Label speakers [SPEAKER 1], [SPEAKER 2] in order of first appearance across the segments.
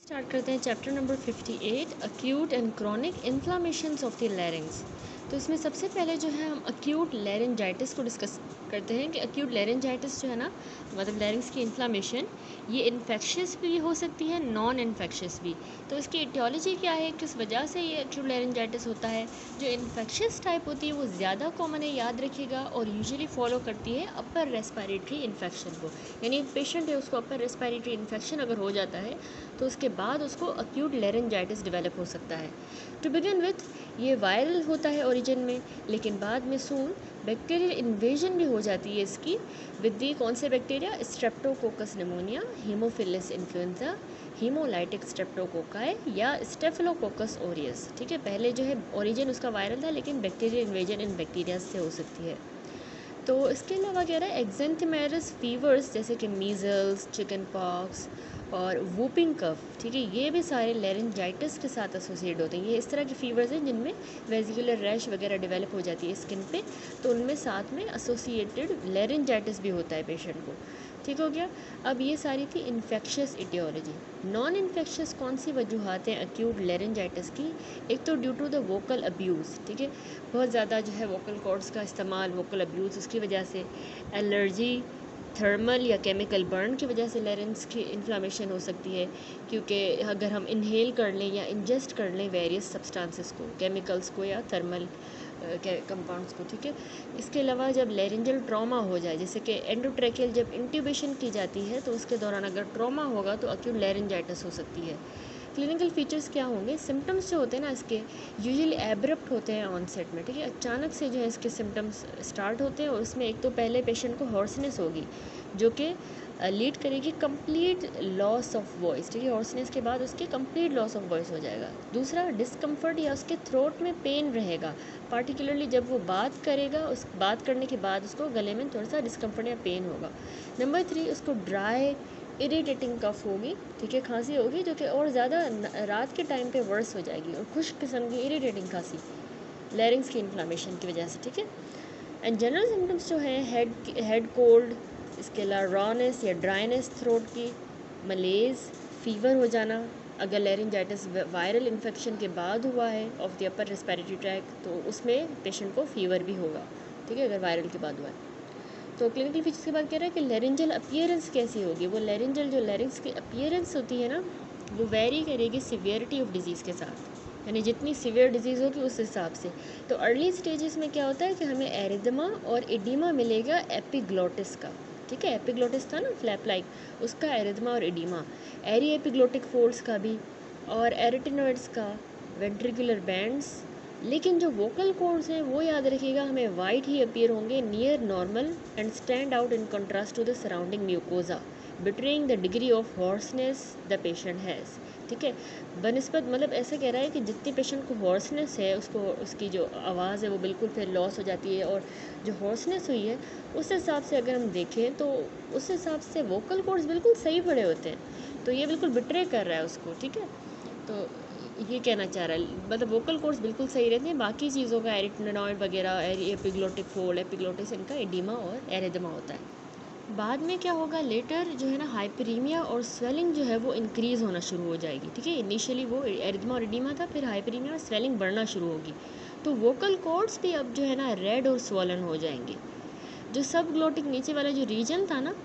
[SPEAKER 1] Start करते हैं chapter number 58 acute and chronic inflammations of the larynx. तो इसमें सबसे पहले जो है हम अक्यूट लैरिंजाइटिस को डिस्कस करते हैं कि अक्यूट लैरिंजाइटिस जो है ना, मतलब लैरिंग्स की इन्फ्लामेशन, ये इन्फेक्शियस भी हो सकती है, नॉन इन्फेक्शियस भी। तो इसकी इटियोलॉजी क्या है, किस वजह से ये अक्यूट लैरिंजाइटिस होता है। जो इन्फेक्शियस टाइप होती है वो ज़्यादा कॉमन है, याद रखिएगा, और यूजुअली फॉलो करती है अपर रेस्पिरेटरी इन्फेक्शन को। यानी पेशेंट है, उसको अपर रेस्पिरेटरी इन्फेक्शन अगर हो जाता है तो उसके बाद उसको अक्यूट लैरिंजाइटिस डेवलप हो सकता है। टू बिगिन विथ ये वायरल होता है ओरिजिन में, लेकिन बाद में सून बैक्टीरियल इन्वेजन भी हो जाती है इसकी विद दी कौन से bacteria, Streptococcus pneumonia, Haemophilus influenza, haemolytic streptococci या स्टेफिलोकोकस ओरियस। ठीक है, पहले जो है ओरिजिन उसका वायरल था, लेकिन बैक्टीरियल इन्वेजन इन बैक्टीरिया से हो सकती है। तो इसके अलावा कह रहा है एक्जेंथेमेरस फीवर्स जैसे कि मीज़ल्स, चिकन पॉक्स और वूपिंग कफ, ठीक है, ये भी सारे लैरिंजाइटिस के साथ एसोसिएट होते हैं। ये इस तरह के फीवर्स हैं जिनमें वेजिकुलर रैश वगैरह डेवलप हो जाती है स्किन पे, तो उनमें साथ में एसोसिएटेड लैरिंजाइटिस भी होता है पेशेंट को। ठीक हो गया। अब ये सारी थी इन्फेक्शियस इटियोलॉजी। नॉन इन्फेक्शियस कौन सी वजूहत हैं अक्यूट लैरिंजाइटिस की? एक तो due to the vocal abuse, ठीक है, बहुत ज़्यादा जो है वोकल कॉर्ड्स का इस्तेमाल, वोकल अब्यूज़, उसकी वजह से एलर्जी, थर्मल या केमिकल बर्न की वजह से लैरिंग्स की इन्फ्लामेशन हो सकती है, क्योंकि अगर हम इनहेल कर लें या इंजेस्ट कर लें वेरियस सब्सटेंसेस को, केमिकल्स को या थर्मल कंपाउंड्स को, ठीक है। इसके अलावा जब लैरिंजल ट्रॉमा हो जाए, जैसे कि एंडोट्रैकियल जब इंट्यूबेशन की जाती है तो उसके दौरान अगर ट्रॉमा होगा तो अक्यूट लैरिंजाइटिस हो सकती है। क्लिनिकल फीचर्स क्या होंगे? सिम्टम्स जो होते हैं ना इसके यूजुअली एब्रप्ट होते हैं ऑनसेट में, ठीक है, अचानक से जो है इसके सिम्टम्स स्टार्ट होते हैं, और उसमें एक तो पहले पेशेंट को हॉर्सनेस होगी जो कि लीड करेगी कंप्लीट लॉस ऑफ वॉइस, ठीक है, हॉर्सनेस के बाद उसके कंप्लीट लॉस ऑफ वॉइस हो जाएगा। दूसरा, डिस्कम्फर्ट या उसके थ्रोट में पेन रहेगा, पार्टिकुलरली जब वो बात करेगा, उस बात करने के बाद उसको गले में थोड़ा सा डिस्कम्फर्ट या पेन होगा। नंबर 3, उसको ड्राई इरिटेटिंग कफ होगी, ठीक है, खांसी होगी जो कि और ज़्यादा रात के टाइम पे वर्स हो जाएगी, और खुश्क किस्म की इरिटेटिंग खांसी लैरिंग्स की इन्फ्लामेशन की वजह से, ठीक है। एंड जनरल सिम्टम्स जो हैं हेड कोल्ड, इसके अलावा रॉनेस या ड्राइनेस थ्रोट की, मलेज, फीवर हो जाना, अगर लैरिंजाइटिस वायरल इन्फेक्शन के बाद हुआ है of the upper respiratory tract तो उसमें पेशेंट को फीवर भी होगा, ठीक है, अगर वायरल के बाद हुआ है। तो क्लिनिकल फीचर्स के बाद कह रहा है कि लैरिंजल अपीयरेंस कैसी होगी। वो लैरिंजल जो लैरिंग्स की अपीयरेंस होती है ना, वो वेरी करेगी सिवियरिटी ऑफ डिजीज़ के साथ, यानी जितनी सिवियर डिजीज़ होगी उस हिसाब से। तो अर्ली स्टेजेस में क्या होता है कि हमें एरिदमा और एडिमा मिलेगा एपिग्लोटिस का, ठीक है, एपिग्लोटिस था ना फ्लैप लाइक, उसका एरिदमा और एडिमा, एरी एपिग्लोटिक फोल्ड्स का भी, और एरिटिनोइड्स का, वेंट्रिकुलर बैंड्स। लेकिन जो वोकल कॉर्ड्स हैं वो याद रखिएगा हमें वाइट ही अपीयर होंगे, near normal and stand out in contrast to the surrounding mucosa, betraying the degree of hoarseness the patient has, ठीक है। बनस्पत मतलब ऐसा कह रहा है कि जितनी पेशेंट को हॉर्सनेस है उसको उसकी जो आवाज़ है वो बिल्कुल फिर लॉस हो जाती है, और जो हॉर्सनेस हुई है उस हिसाब से अगर हम देखें तो उस हिसाब से वोकल कॉर्ड्स बिल्कुल सही पड़े होते हैं, तो ये बिल्कुल बिट्रे कर रहा है उसको, ठीक है। तो ये कहना चाह रहा है, मतलब वोकल कॉर्ड्स बिल्कुल सही रहते हैं, बाकी चीज़ों का एरिटेनॉइड वगैरह, एपिग्लोटिक फोल्ड, एपिग्लोटिस, इनका एडिमा और एरिदमा होता है। बाद में क्या होगा, लेटर जो है ना हाइपरीमिया और स्वेलिंग जो है वो इंक्रीज़ होना शुरू हो जाएगी, ठीक है। इनिशियली वो एरिदमा और एडिमा था, फिर हाइपरीमिया और स्वेलिंग बढ़ना शुरू होगी, तो वोकल कॉर्ड्स भी अब जो है ना रेड और स्वॉलन हो जाएंगे। जो सब ग्लोटिक नीचे वाला जो रीजन था ना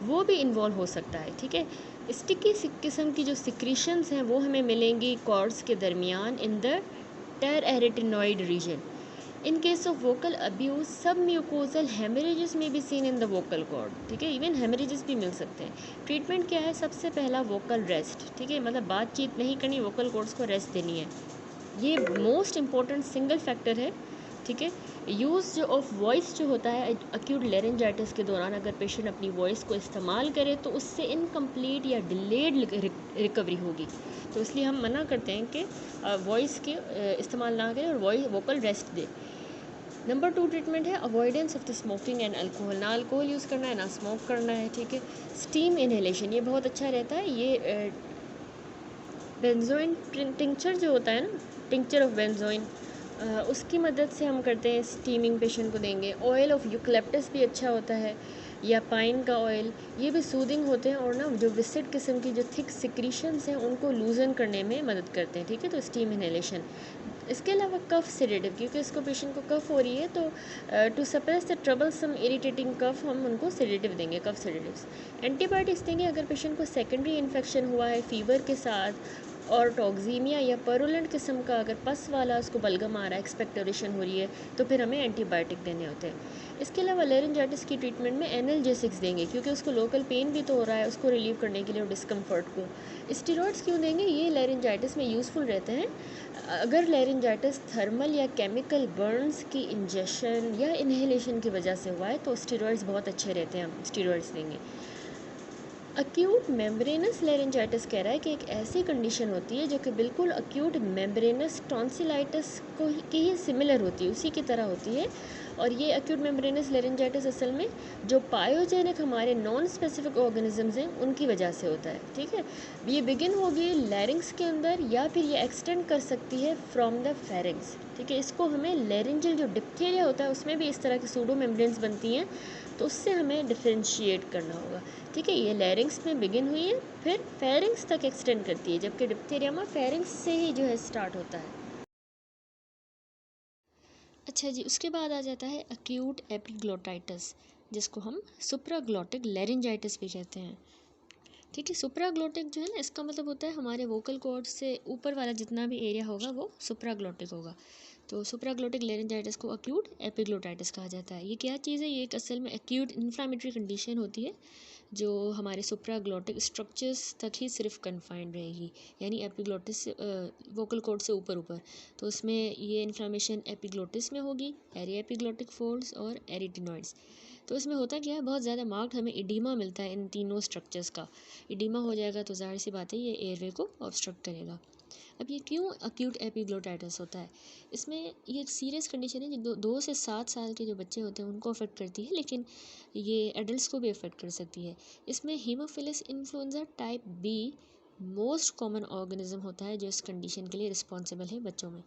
[SPEAKER 1] वो भी इन्वॉल्व हो सकता है, ठीक है। स्टिकी किस्म की जो सिक्रीशंस हैं वो हमें मिलेंगी कॉर्ड्स के दरमियान inter arytenoid region. In case of vocal abuse submucosal haemorrhages में भी seen in the vocal cord, ठीक है, इवन हेमरेजेस भी मिल सकते हैं। ट्रीटमेंट क्या है? सबसे पहला वोकल रेस्ट, ठीक है, मतलब बातचीत नहीं करनी, वोकल कॉर्ड्स को रेस्ट देनी है, ये मोस्ट इम्पॉर्टेंट सिंगल फैक्टर है, ठीक है। यूज़ जो ऑफ वॉइस जो होता है अक्यूट लैरिंजाइटिस के दौरान, अगर पेशेंट अपनी वॉइस को इस्तेमाल करे तो उससे इनकम्प्लीट या डिलेड रिकवरी होगी, तो इसलिए हम मना करते हैं कि वॉइस के इस्तेमाल ना करें और वॉइस वोकल रेस्ट दे। नंबर 2 ट्रीटमेंट है avoidance of the smoking and alcohol, ना अल्कोहल यूज़ करना है ना स्मोक करना है, ठीक है। स्टीम इनहेलेशन ये बहुत अच्छा रहता है, ये बेंजोइन टिंक्चर जो होता है ना, टिंक्चर ऑफ बेंजोइन, उसकी मदद से हम करते हैं, स्टीमिंग पेशेंट को देंगे। ऑयल ऑफ यूकलिप्टस भी अच्छा होता है, या पाइन का ऑयल, ये भी सूदिंग होते हैं और ना जो विसिड किस्म की जो थिक सिक्रीशंस हैं उनको लूजन करने में मदद करते हैं, ठीक है। तो स्टीम इनहेलेशन। इसके अलावा कफ सेडेटिव, क्योंकि इसको पेशेंट को कफ हो रही है तो to suppress the troublesome irritating cough हम उनको सेडेटिव देंगे, कफ सेडेटिव्स। एंटीबायोटिक्स देंगे अगर पेशेंट को सेकेंडरी इन्फेक्शन हुआ है फीवर के साथ, और टॉक्सीमिया या परुलेंट किस्म का अगर पस वाला उसको बलगम आ रहा है, एक्सपेक्टोरेशन हो रही है, तो फिर हमें एंटीबायोटिक देने होते हैं। इसके अलावा लेरिंजाइटिस की ट्रीटमेंट में एनाल्जेसिक्स देंगे, क्योंकि उसको लोकल पेन भी तो हो रहा है, उसको रिलीव करने के लिए और डिस्कम्फर्ट को। स्टीरॉइड्स क्यों देंगे? ये लेरिंजाइटिस में यूज़फुल रहते हैं। अगर लेरिंजाइटिस थर्मल या केमिकल बर्न्स की इंजेक्शन या इन्हेलेशन की वजह से हुआ है तो स्टीरॉइड्स बहुत अच्छे रहते हैं, हम स्टीरॉइड्स देंगे। अक्यूट मेम्ब्रेनस लेरिंजाइटिस कह रहा है कि एक ऐसी कंडीशन होती है जो कि बिल्कुल अक्यूट मेम्ब्रेनस टॉन्सिलाइटिस की ही सिमिलर होती है, उसी की तरह होती है। और ये अक्यूट मेम्ब्रेनस लेरिंजाइटिस असल में जो पायोजेनिक हमारे नॉन स्पेसिफिक ऑर्गेनिजम्स हैं उनकी वजह से होता है, ठीक है। ये बिगिन होगी लैरिंग्स के अंदर या फिर ये एक्सटेंड कर सकती है फ्रॉम द फेरिंग्स, ठीक है। इसको हमें लेरिंजल जो डिप्थीरिया होता है उसमें भी इस तरह की सूडो मेम्ब्रेन्स बनती हैं, तो उससे हमें डिफ्रेंशिएट करना होगा, ठीक है। ये लैरिंग्स में बिगिन हुई है फिर फेरिंग्स तक एक्सटेंड करती है, जबकि डिप्थीरिया में फेरिंग्स से ही जो है स्टार्ट होता है। अच्छा जी, उसके बाद आ जाता है अक्यूट एपिग्लोटाइटिस, जिसको हम सुप्राग्लोटिक लेरिंजाइटिस भी कहते हैं, ठीक है। सुप्राग्लोटिक जो है ना, इसका मतलब होता है हमारे वोकल कॉर्ड से ऊपर वाला जितना भी एरिया होगा वो सुप्राग्लोटिक होगा। तो सुप्राग्लोटिक लेरिंजाइटिस को अक्यूट एपिग्लोटाइटिस कहा जाता है। ये क्या चीज़ है? ये एक असल में अक्यूट इन्फ्लामेटरी कंडीशन होती है जो हमारे सुप्राग्लोटिक स्ट्रक्चर्स तक ही सिर्फ कन्फाइंड रहेगी, यानी एपिग्लोटिस वोकल कॉर्ड से ऊपर ऊपर। तो उसमें ये इन्फ्लामेशन एपिग्लोटिस में होगी, एरी एपिग्लोटिक फोल्ड्स और एरिटिनॉइड्स। तो इसमें होता क्या है, बहुत ज़्यादा मार्क्ड हमें इडीमा मिलता है इन तीनों स्ट्रक्चर्स का। इडीमा हो जाएगा तो जाहिर सी बात है ये एयरवे को ऑब्स्ट्रक्ट करेगा। अब ये क्यों अक्यूट एपिग्लोटाइटिस होता है? इसमें ये एक सीरियस कंडीशन है जो 2 से 7 साल के जो बच्चे होते हैं उनको अफेक्ट करती है, लेकिन ये एडल्ट्स को भी अफेक्ट कर सकती है। इसमें Haemophilus influenza type be most common organism होता है जो इस कंडीशन के लिए रिस्पॉन्सिबल है बच्चों में।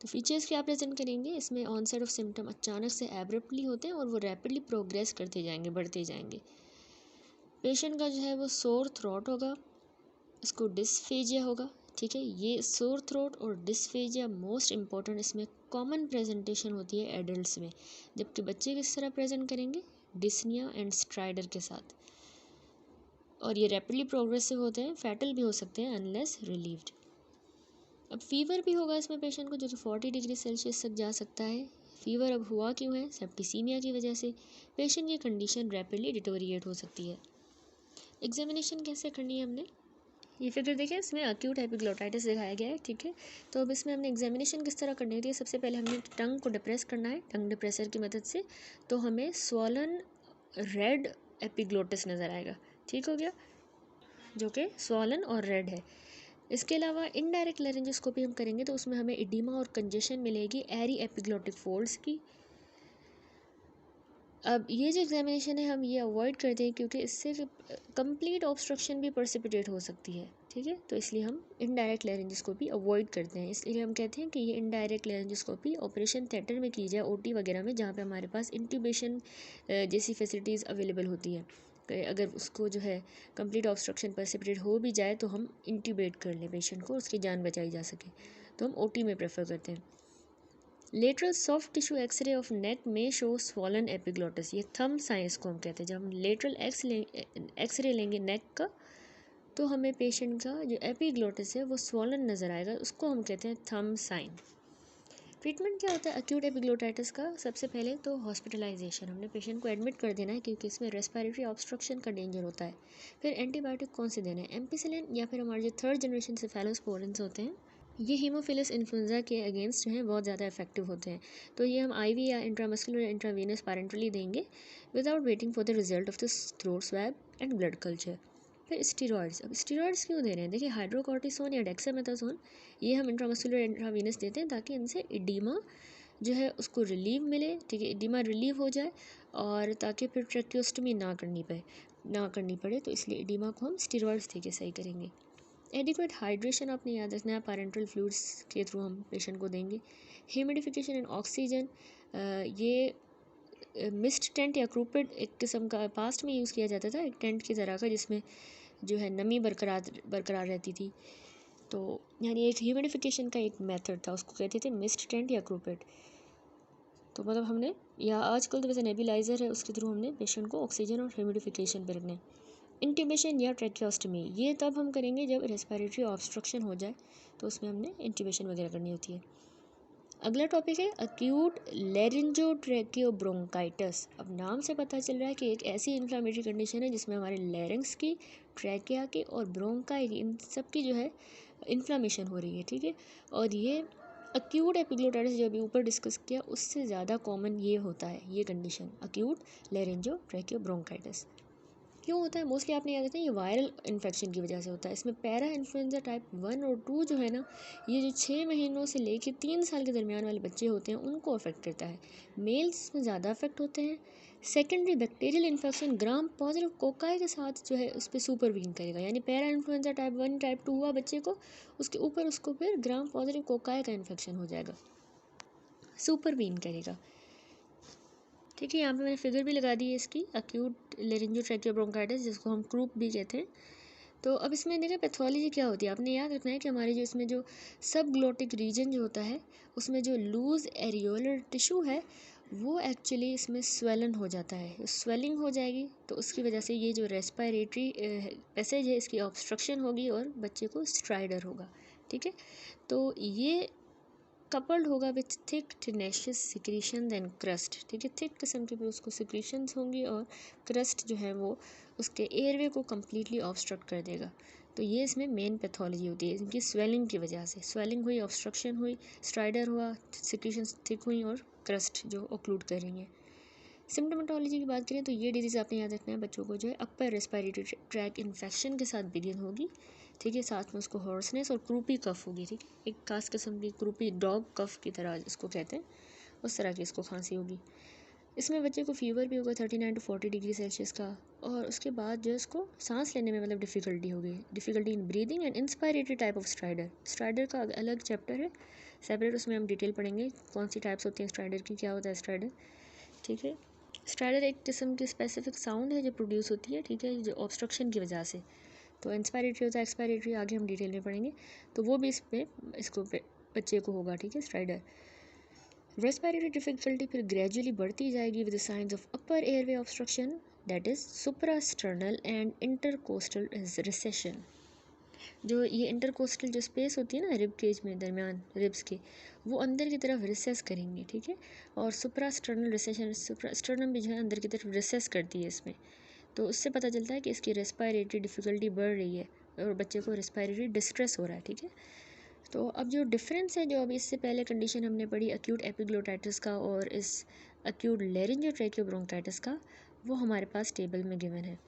[SPEAKER 1] तो फीचर्स क्या प्रेजेंट करेंगे? इसमें ऑनसेट ऑफ सिम्टम अचानक से एब्रप्टली होते हैं और वो रैपिडली प्रोग्रेस करते जाएंगे, बढ़ते जाएंगे। पेशेंट का जो है वो सोर थ्रोट होगा, इसको डिस्फेजिया होगा, ठीक है। ये सोर थ्रोट और डिस्फेजिया मोस्ट इंपॉर्टेंट, इसमें कॉमन प्रेजेंटेशन होती है एडल्ट्स में, जबकि बच्चे किस तरह प्रेजेंट करेंगे? डिस्निया एंड स्ट्राइडर के साथ। और ये रैपिडली प्रोग्रेसिव होते हैं, फैटल भी हो सकते हैं अनलेस रिलीव्ड। अब फीवर भी होगा इसमें पेशेंट को, जो कि 40 डिग्री सेल्सियस तक जा सकता है। फीवर अब हुआ क्यों है? सेप्टिसीमिया की वजह से। पेशेंट की कंडीशन रैपिडली डिटोरिएट हो सकती है। एग्जामिनेशन कैसे करनी है हमने? ये फिगर देखिए, इसमें अक्यूट एपिग्लोटाइटिस दिखाया गया है, ठीक है। तो अब इसमें हमने एग्जामिनेशन किस तरह करनी होती है? सबसे पहले हमने टंग को डिप्रेस करना है टंग डिप्रेसर की मदद से, तो हमें स्वॉलन रेड एपिग्लोटिस नज़र आएगा, ठीक हो गया, जो कि स्वॉलन और रेड है। इसके अलावा इनडायरेक्ट लेरिंजोस्कोपी हम करेंगे तो उसमें हमें इडीमा और कंजेशन मिलेगी एरी एपिग्लोटिक फोल्ड्स की। अब ये जो एग्जामिनेशन है हम ये अवॉइड करते हैं क्योंकि इससे कंप्लीट ऑब्स्ट्रक्शन भी प्रेसिपिटेट हो सकती है, ठीक है। तो इसलिए हम इनडायरेक्ट लेरिंजोस्कोपी अवॉइड करते हैं। इसलिए हम कहते हैं कि ये इनडायरेक्ट लेरिंजोस्कोपी ऑपरेशन थिएटर में की जाए, ओटी वगैरह में, जहाँ पे हमारे पास इंट्यूबेशन जैसी फैसिलिटीज़ अवेलेबल होती है। अगर उसको जो है कंप्लीट ऑब्स्ट्रक्शन प्रेसिपिटेट हो भी जाए तो हम इंट्यूबेट कर लें पेशेंट को, उसकी जान बचाई जा सके, तो हम ओटी में प्रेफर करते हैं। Lateral soft tissue x ray of neck में शो स्वॉलन एपिग्लोटिस, ये थंब साइंस को हम कहते हैं। जब हम लेटरल एक्सरे लेंगे नेक का तो हमें पेशेंट का जो एपिग्लोटिस है वो स्वॉलन नज़र आएगा, उसको हम कहते हैं थंब साइन। ट्रीटमेंट क्या होता है अक्यूट एपिग्लोटाइटिस का? सबसे पहले तो हॉस्पिटलाइजेशन, हमने पेशेंट को एडमिट कर देना है क्योंकि इसमें रेस्पिरेटरी ऑब्स्ट्रक्शन का डेंजर होता है। फिर एंटीबायोटिक कौन से देना है? एम्पिसिलिन या फिर हमारे जो 3rd जनरेशन सेफेलोस्पोरिन्स होते हैं, ये हीमोफिलस इन्फ्लुएंजा के अगेंस्ट जो हैं बहुत ज़्यादा इफेक्टिव होते हैं। तो ये हम आईवी या इंट्रामस्कुलर या इंट्रावेनस पैरेंटली देंगे without waiting for the result of the throat swab and blood culture. फिर स्टीरॉइड्स, अब स्टीरॉइड्स क्यों दे रहे हैं? देखिए, हाइड्रोकॉर्टिसोन या डेक्सामेथासोन ये हम इंट्रामस्कुलर इंट्रावेनस देते हैं ताकि इनसे इडीमा जो है उसको रिलीव मिले, ठीक है, इडीमा रिलीव हो जाए और ताकि फिर ट्रैकियोस्टमी ना करनी पड़े, तो इसलिए इडीमा को हम स्टीरॉइड्स दे के सही करेंगे। एडिक्वेट हाइड्रेशन आपने याद रखना है, पैरेंटल फ्लूइड्स के थ्रू हम पेशेंट को देंगे। ह्यूमिडिफिकेशन एंड ऑक्सीजन, ये मिस्ट टेंट या क्रूपिड एक किस्म का पास्ट में यूज़ किया जाता था, एक टेंट की तरह का जिसमें जो है नमी बरकरार रहती थी। तो यानी एक ह्यूमिडिफिकेशन का एक मेथड था, उसको कहते थे मिस्ट टेंट या क्रूपिड। तो मतलब हमने या आजकल तो वैसे नेबुलाइज़र है, उसके थ्रू हमने पेशेंट को ऑक्सीजन और ह्यूमिडिफिकेशन पर रखना है। इंट्यूबेशन या ट्रैकियोस्टमी ये तब हम करेंगे जब रेस्पिरेटरी ऑब्स्ट्रक्शन हो जाए, तो उसमें हमने इंट्यूबेशन वगैरह करनी होती है। अगला टॉपिक है अक्यूट लैरिंजोट्रैकियोब्रोंकाइटिस। अब नाम से पता चल रहा है कि एक ऐसी इन्फ्लामेटरी कंडीशन है जिसमें हमारे लैरिंग्स की, ट्रैकिया की और ब्रोंकाई की, इन सब की जो है इन्फ्लामेशन हो रही है, ठीक है। और ये अक्यूट एपिग्लोटाइटिस जो अभी ऊपर डिस्कस किया उससे ज़्यादा कॉमन ये होता है, ये कंडीशन अक्यूट लैरिंजोट्रैकियोब्रोंकाइटिस। क्यों होता है? मोस्टली आपने याद रखना है ये वायरल इन्फेक्शन की वजह से होता है। इसमें पैरा इन्फ्लुएंजा टाइप 1 और 2 जो है ना, ये जो 6 महीनों से लेकर 3 साल के दरमियान वाले बच्चे होते हैं उनको अफेक्ट करता है। मेल्स में ज़्यादा अफेक्ट होते हैं। सेकेंडरी बैक्टीरियल इन्फेक्शन ग्राम पॉजिटिव कोकाई के साथ जो है उस पर सुपरवीन करेगा, यानी पैरा इन्फ्लुएंजा टाइप 1 टाइप 2 हुआ बच्चे को, उसके ऊपर उसको फिर ग्राम पॉजिटिव कोकाई का इन्फेक्शन हो जाएगा, सुपरवीन करेगा, ठीक है। यहाँ पे मैंने फिगर भी लगा दी है इसकी, अक्यूट लैरिंजोट्रैकियोब्रोंकाइटिस जिसको हम क्रूप भी कहते हैं। तो अब इसमें देखें पैथोलॉजी क्या होती है, आपने याद रखना है कि हमारे जो इसमें जो सब ग्लोटिक रीजन जो होता है उसमें जो लूज एरियोलर टिश्यू है वो एक्चुअली इसमें स्वेलन हो जाता है, स्वेलिंग हो जाएगी, तो उसकी वजह से ये जो रेस्पिरेटरी पैसेज है इसकी ऑब्स्ट्रक्शन होगी और बच्चे को स्ट्राइडर होगा, ठीक है। तो ये कपल्ड होगा with thick tenacious secretions and crust, ठीक है। थिक किस्म की भी उसको सिक्रीशंस होंगी और क्रस्ट जो है वो उसके एयरवे को कम्प्लीटली ऑब्स्ट्रक्ट कर देगा। तो ये इसमें मेन पैथोलॉजी होती है इनकी स्वेलिंग की वजह से। स्वेलिंग हुई, ऑब्स्ट्रक्शन हुई, स्ट्राइडर हुआ, सिक्रीशंस थिक हुई और क्रस्ट जो ऑक्लूड कर रही हैं। सिम्टोमेटोलॉजी की बात करें तो ये डिजीज़ आपने याद रखना है बच्चों को जो है अपर रेस्पिरेटरी ट्रैक इन्फेक्शन के साथ बिगिन होगी, ठीक है। साथ में उसको हॉर्सनेस और क्रूपी कफ होगी, ठीक है। एक खास किस्म की क्रूपी डॉग कफ की तरह इसको कहते हैं, उस तरह की इसको खांसी होगी। इसमें बच्चे को फीवर भी होगा 39 to 40 डिग्री सेल्सियस का, और उसके बाद जो इसको सांस लेने में मतलब डिफ़िकल्टी होगी, difficulty in breathing and inspiratory type of strider. Strider का अलग चैप्टर है सेपरेट, उसमें हम डिटेल पढ़ेंगे कौन सी टाइप्स होती हैं स्ट्राइडर की, क्या होता है स्ट्राइडर, ठीक है। स्ट्राइडर एक किस्म की स्पेसिफिक साउंड है जो प्रोड्यूस होती है, ठीक है, जो ऑब्स्ट्रक्शन की वजह से। तो इंस्पायरेटरी होता है, एक्सपायरेटरी आगे हम डिटेल में पढ़ेंगे, तो वो भी इसको बच्चे को होगा, ठीक है, स्ट्राइडर। रेस्पिरेटरी डिफिकल्टी फिर ग्रेजुअली बढ़ती जाएगी with science of upper airway obstruction that is suprasternal and intercostal recession. जो ये इंटरकोस्टल जो स्पेस होती है ना रिब केज में, दरमियान रिब्स के, वो अंदर की तरफ रिसेस करेंगे, ठीक है। और सुप्रास्टर्नल रिसेशन, सुप्रास्टर्नम भी जो है अंदर की तरफ रिसेस करती है इसमें, तो उससे पता चलता है कि इसकी रेस्पिरेटरी डिफ़िकल्टी बढ़ रही है और बच्चे को रेस्पिरेटरी डिस्ट्रेस हो रहा है, ठीक है। तो अब जो डिफरेंस है, जो अभी इससे पहले कंडीशन हमने पढ़ी अक्यूट एपिग्लोटाइटिस का और इस अक्यूट लैरिंजोट्रैकियोब्रोंकाइटिस का, वो हमारे पास टेबल में गिवन है।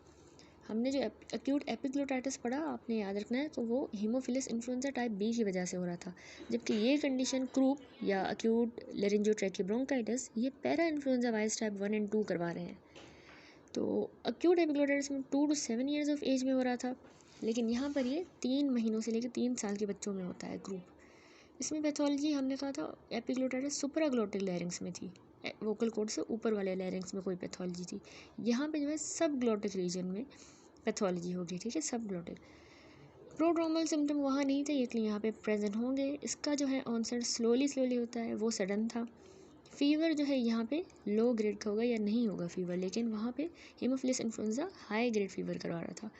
[SPEAKER 1] हमने जो अक्यूट एपिग्लोटाइटिस पढ़ा, आपने याद रखना है, तो वो हीमोफिलस इन्फ्लुएंजा टाइप बी की वजह से हो रहा था, जबकि ये कंडीशन क्रूप या अक्यूट लैरिंजोट्रैकियोब्रोंकाइटिस ये पैरा इन्फ्लुएंजा वायरस टाइप 1 और 2 करवा रहे हैं। तो अक्यूट एपिग्लोटाइटिस में 2 to 7 ईयर्स ऑफ एज में हो रहा था, लेकिन यहाँ पर ये 3 महीनों से लेकर 3 साल के बच्चों में होता है ग्रुप। इसमें पैथोलॉजी हमने कहा था एपिग्लोटाइटिस सुप्राग्लोटिक लैरिंग्स में थी, वोकल कॉर्ड से ऊपर वाले लैरिंग्स में कोई पैथोलॉजी थी। यहाँ पे जो है सब ग्लोटिक रीजन में पैथोलॉजी होगी, ठीक है, सब ग्लोटिक। प्रोड्रोमल सिम्टम वहाँ नहीं थे, इसलिए यहाँ पे प्रेजेंट होंगे। इसका जो है ऑनसेट स्लोली होता है, वो सडन था। फ़ीवर जो है यहाँ पे लो ग्रेड का होगा या नहीं होगा फ़ीवर, लेकिन वहाँ पे Haemophilus influenza high grade fever करवा रहा था,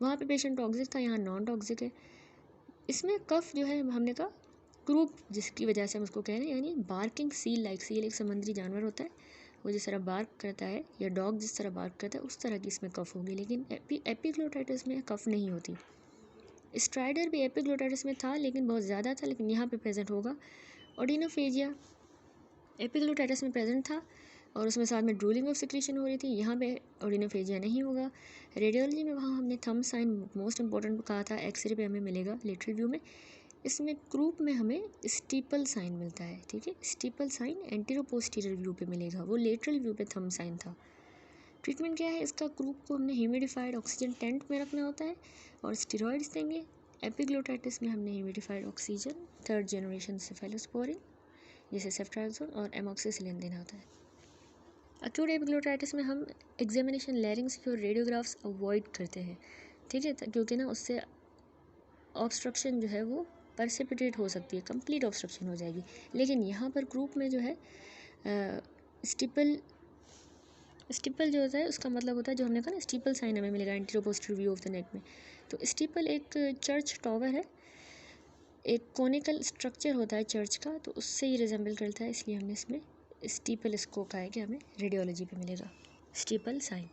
[SPEAKER 1] वहाँ पे पेशेंट टॉक्सिक था, यहाँ नॉन टॉक्सिक है। इसमें कफ जो है हमने कहा क्रूप जिसकी वजह से हम उसको कह रहे हैं, यानी बार्किंग सील लाइक, सील एक समुद्री जानवर होता है, वो जिस तरह बार्क करता है या डॉग जिस तरह बार्क करता है उस तरह की इसमें कफ होगी, लेकिन एपिग्लोटाइटिस में कफ नहीं होती। स्ट्राइडर भी एपिग्लोटाइटिस में था लेकिन बहुत ज़्यादा था, लेकिन यहाँ पे प्रेजेंट होगा। ऑर्डिनोफेजिया एपिग्लोटाइटिस में प्रेजेंट था और उसमें साथ में ड्रूलिंग ऑफ सिक्रीशन हो रही थी, यहाँ पे ऑर्डिनोफेजिया नहीं होगा। रेडियोलॉजी में वहाँ हमने थंब साइन मोस्ट इंपॉर्टेंट कहा था, एक्सरे पे हमें मिलेगा लेटरल व्यू में। इसमें क्रूप में हमें स्टीपल साइन मिलता है, ठीक है, steeple sign anteroposterior view पे मिलेगा, वो लेटरल व्यू पे थंब साइन था। ट्रीटमेंट क्या है इसका, क्रूप को हमने ह्यूमिडिफाइड ऑक्सीजन टेंट में रखना होता है और स्टेरॉइड्स देंगे। एपिग्लोटाइटिस में हमने humidified oxygen 3rd generation cephalosporin जैसे सेफ्ट्राइजोन और एमॉक्सिसिलिन देना होता है। एक्यूट एपिग्लोटाइटिस में हम एग्जामिनेशन लैरिंग्स की और रेडियोग्राफ्स अवॉइड करते हैं, ठीक है, क्योंकि ना उससे ऑब्स्ट्रक्शन जो है वो परसिपिटेट हो सकती है, कंप्लीट ऑब्स्ट्रक्शन हो जाएगी। लेकिन यहाँ पर ग्रुप में जो है स्टिपल जो होता है उसका मतलब होता है, जो हमने कहा ना स्टीपल साइन हमें मिलेगा antero posterior view of the neck में। तो स्टीपल एक चर्च टॉवर है, एक कोनिकल स्ट्रक्चर होता है चर्च का, तो उससे ही रिजेंबल करता है, इसलिए हमने इसमें स्टीपल इसको कहा है कि हमें रेडियोलॉजी पे मिलेगा स्टीपल साइन।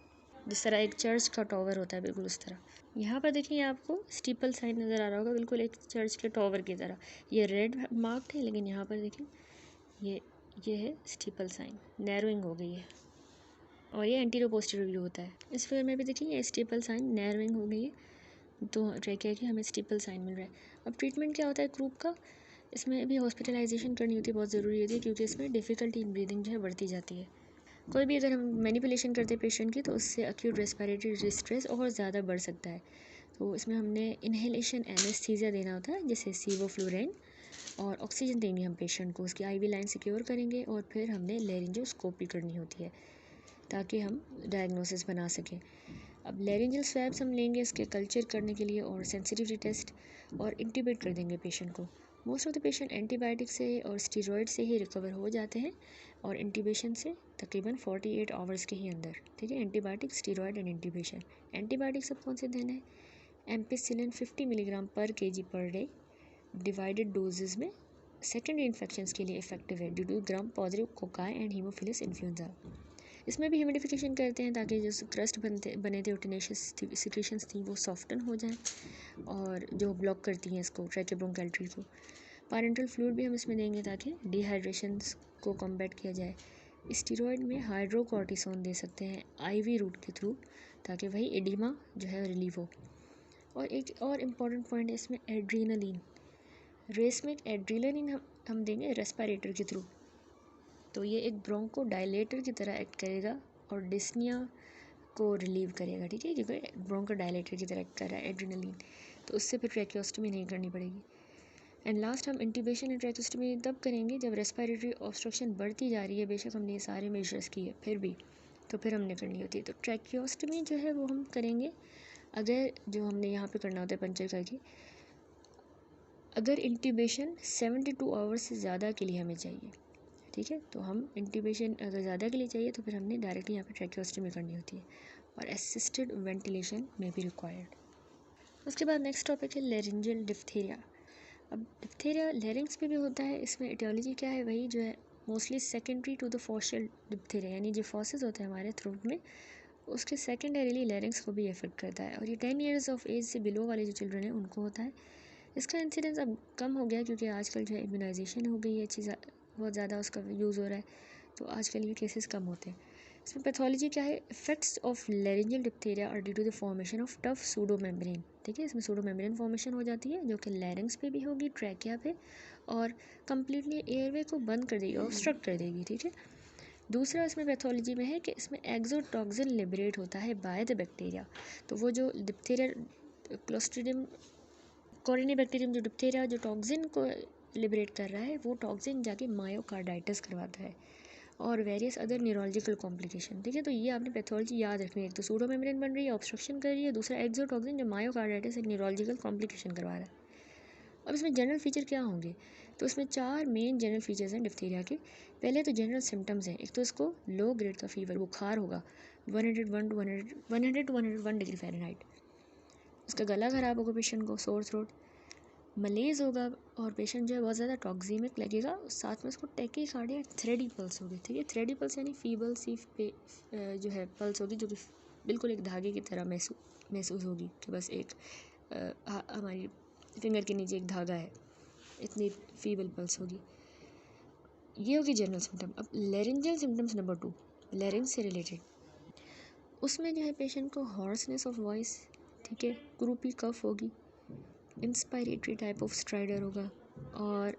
[SPEAKER 1] जिस तरह एक चर्च का टॉवर होता है बिल्कुल उस तरह। यहाँ पर देखिए आपको स्टीपल साइन नज़र आ रहा होगा, बिल्कुल एक चर्च के टॉवर की तरह। ये रेड मार्क्ड है, लेकिन यहाँ पर देखिए ये है स्टीपल साइन, नैरोइंग हो गई है, और ये एंटीरो पोस्टीरियर व्यू होता है। इस फिगर में भी देखिए ये स्टीपल साइन नैरोइंग हो गई है, तो ट्रैकिया की हमें स्टीपल साइन मिल रहा है। अब ट्रीटमेंट क्या होता है ग्रुप का, इसमें भी हॉस्पिटलाइजेशन करनी होती है, बहुत ज़रूरी होती है, क्योंकि इसमें डिफ़िकल्टी इन ब्रीदिंग जो है बढ़ती जाती है। कोई भी अगर हम मैनिपुलेशन करते हैं पेशेंट की, तो उससे एक्यूट रेस्पिरेटरी डिस्ट्रेस और ज़्यादा बढ़ सकता है। तो इसमें हमने इन्हेलेशन एनेस्थीसिया देना होता है, जैसे सीवोफ्लोराइन, और ऑक्सीजन देंगे हम पेशेंट को, उसकी आईवी लाइन सिक्योर करेंगे, और फिर हमने लेरिंजोस्कोपी करनी होती है ताकि हम डायग्नोसिस बना सकें। अब लेरिंजल स्वैब्स हम लेंगे इसके कल्चर करने के लिए, और सेंसिटिविटी टेस्ट, और इंट्यूबेट कर देंगे पेशेंट को। Most of the patient antibiotic से और स्टीरॉयड से ही रिकवर हो जाते हैं, और इंट्यूबेशन से तकरीबन 48 आवर्स के ही अंदर, ठीक है। Antibiotic, steroid and intubation. Antibiotic सब कौन से देना है, एम्पिसिलिन 50 मिलीग्राम पर केजी पर डे, डिवाइडेड डोजेज में सेकेंडरी इन्फेक्शंस के लिए इफेक्टिव है due to gram positive cocci and haemophilus influenza. इसमें भी ह्यूमिडिफिकेशन करते हैं ताकि जो क्रस्ट बने थे, टिनेशियस सिक्रीशंस थी, वो सॉफ्टन हो जाएं, और जो ब्लॉक करती हैं इसको ट्रैकियोब्रोंकाइटरी को। पैरेंटल फ्लूइड भी हम इसमें देंगे ताकि डिहाइड्रेशन को कॉम्बैट किया जाए। स्टीरॉयड में हाइड्रोकॉर्टिसोन दे सकते हैं आईवी रूट के थ्रू, ताकि वही एडिमा जो है रिलीव हो। और एक और इम्पॉर्टेंट पॉइंट है इसमें एड्रीनलिन, रेसमिक एड्रीनलिन हम देंगे रेस्पिरेटर के थ्रू, तो ये एक ब्रोंको डायलेटर की तरह एक्ट करेगा और डिस्निया को रिलीव करेगा, ठीक है, क्योंकि ब्रोंको डायलेटर की तरह एक्ट कर रहा है एड्रेनलिन, तो उससे फिर ट्रैकियोस्टमी नहीं करनी पड़ेगी। एंड लास्ट हम इंट्यूबेशन एंड ट्रैकियोस्टमी तब करेंगे जब रेस्पिरेटरी ऑब्स्ट्रक्शन बढ़ती जा रही है, बेशक हमने ये सारे मेजर्स किए फिर भी, तो फिर हमने करनी होती है। तो ट्रैकियोस्टमी जो है वो हम करेंगे अगर जो हमने यहाँ पे करना होता है पंचर करके, अगर इंट्यूबेशन 72 आवर्स से ज़्यादा के लिए हमें चाहिए, ठीक है। तो हम इंट्यूबेशन अगर ज़्यादा के लिए चाहिए तो फिर हमने डायरेक्टली यहाँ पे ट्रैकियोस्टमी करनी होती है, और असिस्टेड वेंटिलेशन में भी रिक्वायर्ड। उसके बाद नेक्स्ट टॉपिक है लेरिंजियल डिप्थीरिया। अब डिप्थीरिया लेरिंग्स पे भी होता है, इसमें एटियोलॉजी क्या है, वही जो है mostly secondary to the faucial diphtheria, यानी जो फॉसेस होते हैं हमारे थ्रोट में, उसके सेकेंडरीली लेरिंग्स को भी इफेक्ट करता है, और ये 10 ईयर्स ऑफ एज से बिलो वाले जो चिल्ड्रन हैं उनको होता है। इसका इंसिडेंस अब कम हो गया क्योंकि आजकल जो है इम्यूनाइजेशन हो गई है, चीज़ बहुत ज़्यादा उसका यूज़ हो रहा है, तो आजकल ये केसेस कम होते हैं। इसमें पैथोलॉजी क्या है, effects of laryngeal diphtheria are due to the formation of tough pseudo membrane, ठीक है। इसमें सूडो मेम्ब्रेन फॉर्मेशन हो जाती है जो कि लैरिंग्स पे भी होगी, ट्रैकिया पे, और कम्प्लीटली एयरवे को बंद कर देगी, ऑब्स्ट्रक्ट कर देगी, ठीक है। दूसरा इसमें पैथोलॉजी में है कि इसमें एक्सोटॉक्सिन लिबरेट होता है बाय द बैक्टीरिया, तो वो जो डिप्थीरिया क्लोस्ट्रिडियम कोरिनेबैक्टीरियम जो डिप्थीरिया जो टॉक्सिन को लिबरेट कर रहा है, वो टॉक्सिन जाके मायोकार्डाइटिस करवाता है और वेरियस अदर न्यूरोलॉजिकल कॉम्प्लिकेशन, ठीक है। तो ये आपने पैथोलॉजी याद रखनी है, एक तो सूडो मेम्ब्रेन बन रही है, ऑब्स्ट्रक्शन कर रही है, दूसरा एक्सोटॉक्सिन जो मायोकार्डाइटिस एक न्यूरोलॉजिकल कॉम्प्लिकेशन करवा रहा है। अब इसमें जनरल फीचर क्या होंगे, तो इसमें 4 मेन जनरल फीचर्स हैं डिप्थीरिया के। पहले तो जनरल सिम्टम्स हैं, एक तो इसको लो ग्रेड का फीवर, बुखार होगा 101 to 101 डिग्री फ़ारेनहाइट, उसका गला ख़राब होगा पेशेंट को, सोर थ्रोट, मलेज होगा, और पेशेंट जो है बहुत ज़्यादा टॉक्सीमिक लगेगा, साथ में उसको टैकीकार्डिया थ्रेडी पल्स होगी, ठीक है। थ्रेडी पल्स यानी फीबल सी जो है पल्स होगी, जो कि बिल्कुल एक धागे की तरह महसूस होगी, कि बस एक हमारी फिंगर के नीचे एक धागा है, इतनी फीबल पल्स होगी। ये होगी जनरल सिम्टम। अब लेरिंजियल सिम्टम्स नंबर 2, लेरिंग्स से रिलेटेड, उसमें जो है पेशेंट को हॉर्सनेस ऑफ वॉइस, ठीक है, क्रूपी कफ होगी, इंस्पायरेटरी टाइप ऑफ स्ट्राइडर होगा, और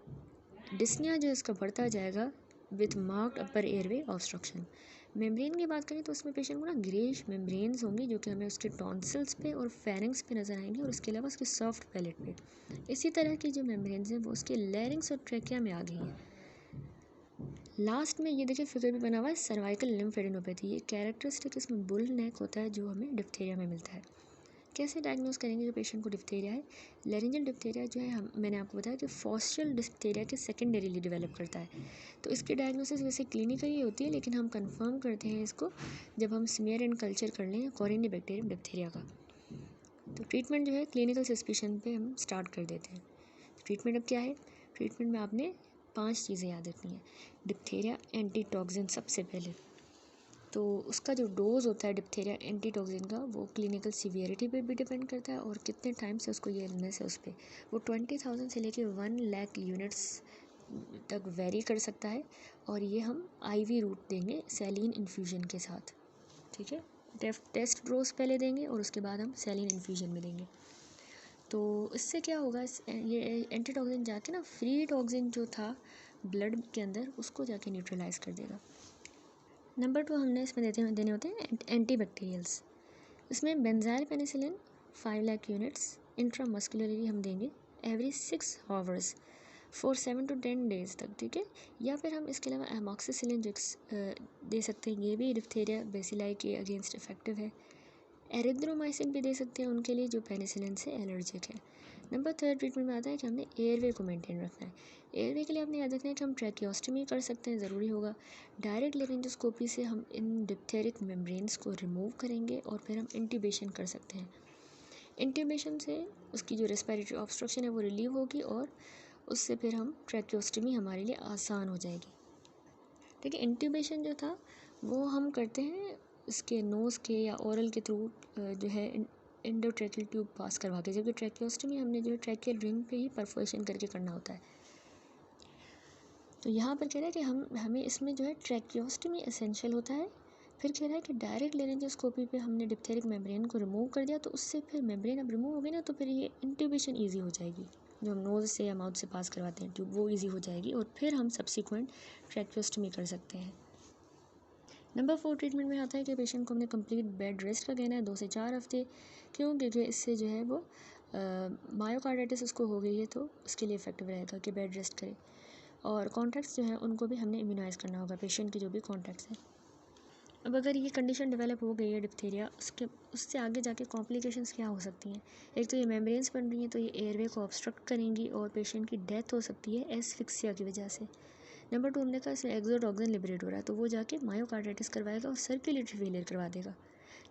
[SPEAKER 1] डिस्निया जो इसका बढ़ता जाएगा with marked upper airway obstruction. Membrane की बात करें तो उसमें पेशेंट को ना ग्रेश मेम्ब्रेन्स होंगी, जो कि हमें उसके टॉन्सिल्स पे और फेरिंग्स पे नज़र आएंगी, और इसके अलावा उसके सॉफ्ट पैलेट पे। इसी तरह की जो मेम्ब्रेन्स हैं वो उसके लैरिंग्स और ट्रैकिया में आ गई हैं। लास्ट में ये देखिए फिगर भी बना हुआ है सर्वाइकल लिम्फेडेनोपैथी। ये कैरेक्टरिस्टिक इसमें बुल नेक होता है जो हमें डिप्थीरिया में मिलता है। कैसे डायग्नोस करेंगे जो पेशेंट को डिप्थीरिया है? लेरिंजियल डिप्थीरिया जो है मैंने आपको बताया कि फॉस्ट्रियल डिप्थीरिया के सेकेंडरीली डेवलप करता है। तो इसकी डायग्नोसिस वैसे क्लिनिकली होती है, लेकिन हम कंफर्म करते हैं इसको जब हम स्मीयर एंड कल्चर कर लें कॉरिनिबैक्टीरियम डिप्थीरिया का। तो ट्रीटमेंट जो है क्लिनिकल सस्पिशन पे हम स्टार्ट कर देते हैं। ट्रीटमेंट अब क्या है? ट्रीटमेंट में आपने 5 चीज़ें याद रखनी है। डिप्थीरिया एंटीटॉक्सिन सबसे पहले, तो उसका जो डोज़ होता है डिप्थीरिया एंटीटॉक्सिन का वो क्लिनिकल सीवियरिटी पे भी डिपेंड करता है और कितने टाइम से उसको ये इलनेस है उस पर। वो 20,000 से लेके 1 लाख यूनिट्स तक वेरी कर सकता है और ये हम IV रूट देंगे सैलिन इन्फ्यूजन के साथ। ठीक है, टेस्ट डोज पहले देंगे और उसके बाद हम सैलिन इन्फ्यूजन में देंगे। तो इससे क्या होगा, ये एंटीटॉक्सिन जाके ना फ्री टॉक्सिन जो था ब्लड के अंदर उसको जाके न्यूट्रलाइज कर देगा। नंबर 2 हमने इसमें देने होते हैं एंटीबैक्टीरियल्स। इसमें benzyl penicillin 5 lakh units intramuscularly हम देंगे every 6 hours for 7 to 10 days तक। ठीक है, या फिर हम इसके अलावा एमॉक्सिसिलिन दे सकते हैं, ये भी डिप्थीरिया बेसिलाई के अगेंस्ट इफेक्टिव है। एरिथ्रोमाइसिन भी दे सकते हैं उनके लिए जो पेनिसिलिन से एलर्जिक है। नंबर 3 ट्रीटमेंट में आता है कि हमने एयरवे को मेंटेन रखना है। एयरवे के लिए आपने याद रखना है कि हम ट्रैकियोस्टमी कर सकते हैं, ज़रूरी होगा। डायरेक्ट लेरेंजोस्कोपी से हम इन डिप्थेरिक मेम्ब्रेन्स को रिमूव करेंगे और फिर हम इंट्यूबेशन कर सकते हैं। इंट्यूबेशन से उसकी जो रेस्पिरेटरी ऑब्स्ट्रक्शन है वो रिलीव होगी और उससे फिर हम ट्रैकियोस्टमी हमारे लिए आसान हो जाएगी। ठीक है, इंट्यूबेशन जो था वो हम करते हैं इसके नोज़ के या ओरल के थ्रू जो है एंडोट्रैकियल ट्यूब पास करवा के, जबकि ट्रैकियोस्टमी हमने जो है ट्रैकियल रिंग पे ही परफोरेशन करके करना होता है। तो यहाँ पर कह रहा है कि हमें इसमें जो है ट्रैकियोस्टमी एसेंशियल होता है। फिर कह रहा है कि डायरेक्ट लेरेंजोस्कोपी पे हमने डिप्थेरिक मेम्ब्रेन को रिमूव कर दिया, तो उससे फिर मेम्ब्रेन अब रिमूव हो गई ना, तो फिर ये इंट्यूबेशन ईजी हो जाएगी। जो हम नोज़ से या माउथ से पास करवाते हैं ट्यूब, वो ईजी हो जाएगी और फिर हम सब्सिक्वेंट ट्रैकियोस्टमी कर सकते हैं। नंबर 4 ट्रीटमेंट में आता है कि पेशेंट को हमने कंप्लीट बेड रेस्ट का कहना है 2 से 4 हफ्ते। क्यों? क्योंकि इससे जो है वो मायोकार्डाइटिस उसको हो गई है, तो उसके लिए इफेक्टिव रहेगा कि बेड रेस्ट करे। और कॉन्टैक्ट्स जो हैं उनको भी हमने इम्यूनाइज़ करना होगा, पेशेंट के जो भी कॉन्टैक्ट्स हैं। अब अगर ये कंडीशन डेवलप हो गई है डिप्थीरिया, उससे आगे जाके कॉम्प्लिकेशंस क्या हो सकती हैं? एक तो ये मेम्ब्रेन्स बन रही हैं तो ये एयरवे को ऑब्स्ट्रक्ट करेंगी और पेशेंट की डेथ हो सकती है एस्फिक्सिया की वजह से। नंबर 2 हमने कहा इसमें एक्सोटॉक्सिन लिबरेट हो रहा है, तो वो जाके मायोकार्डाइटिस करवाएगा और सर्कुलेटरी फेलियर करवा देगा।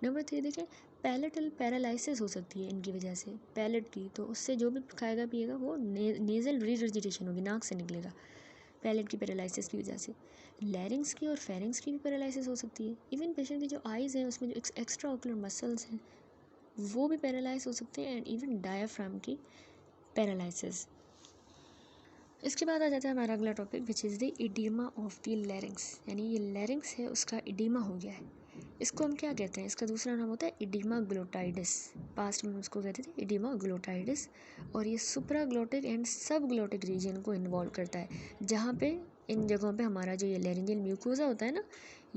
[SPEAKER 1] नंबर 3 देखें, पैलेटल पैरालिसिस हो सकती है इनकी वजह से, पैलेट की, तो उससे जो भी खाएगा पिएगा वो नेज़ल रिगर्जिटेशन होगी, नाक से निकलेगा पैलेट की पैरालिसिस की वजह से। लैरिंग्स की और फेरिंग्स की भी पैरालिसिस हो सकती है। इवन पेशेंट की जो आइज़ हैं उसमें जो एक्स्ट्रा ऑकुलर मसल्स हैं वो भी पैरालाइज हो सकते हैं, एंड इवन डायाफ्राम की पैरालिसिस। इसके बाद आ जाता है हमारा अगला topic which is the oedema of the लैरिंग्स, यानी ये लैरिंग्स है उसका इडीमा हो गया है। इसको हम क्या कहते हैं? इसका दूसरा नाम होता है इडीमा ग्लोटाइडिस। पास्ट में हम इसको कहते थे इडीमा ग्लोटाइडिस, और ये सुप्राग्लोटिक एंड सब ग्लोटिक रीजन को इन्वॉल्व करता है, जहाँ पे इन जगहों पे हमारा जो ये लैरिंजियल म्यूकोसा होता है ना,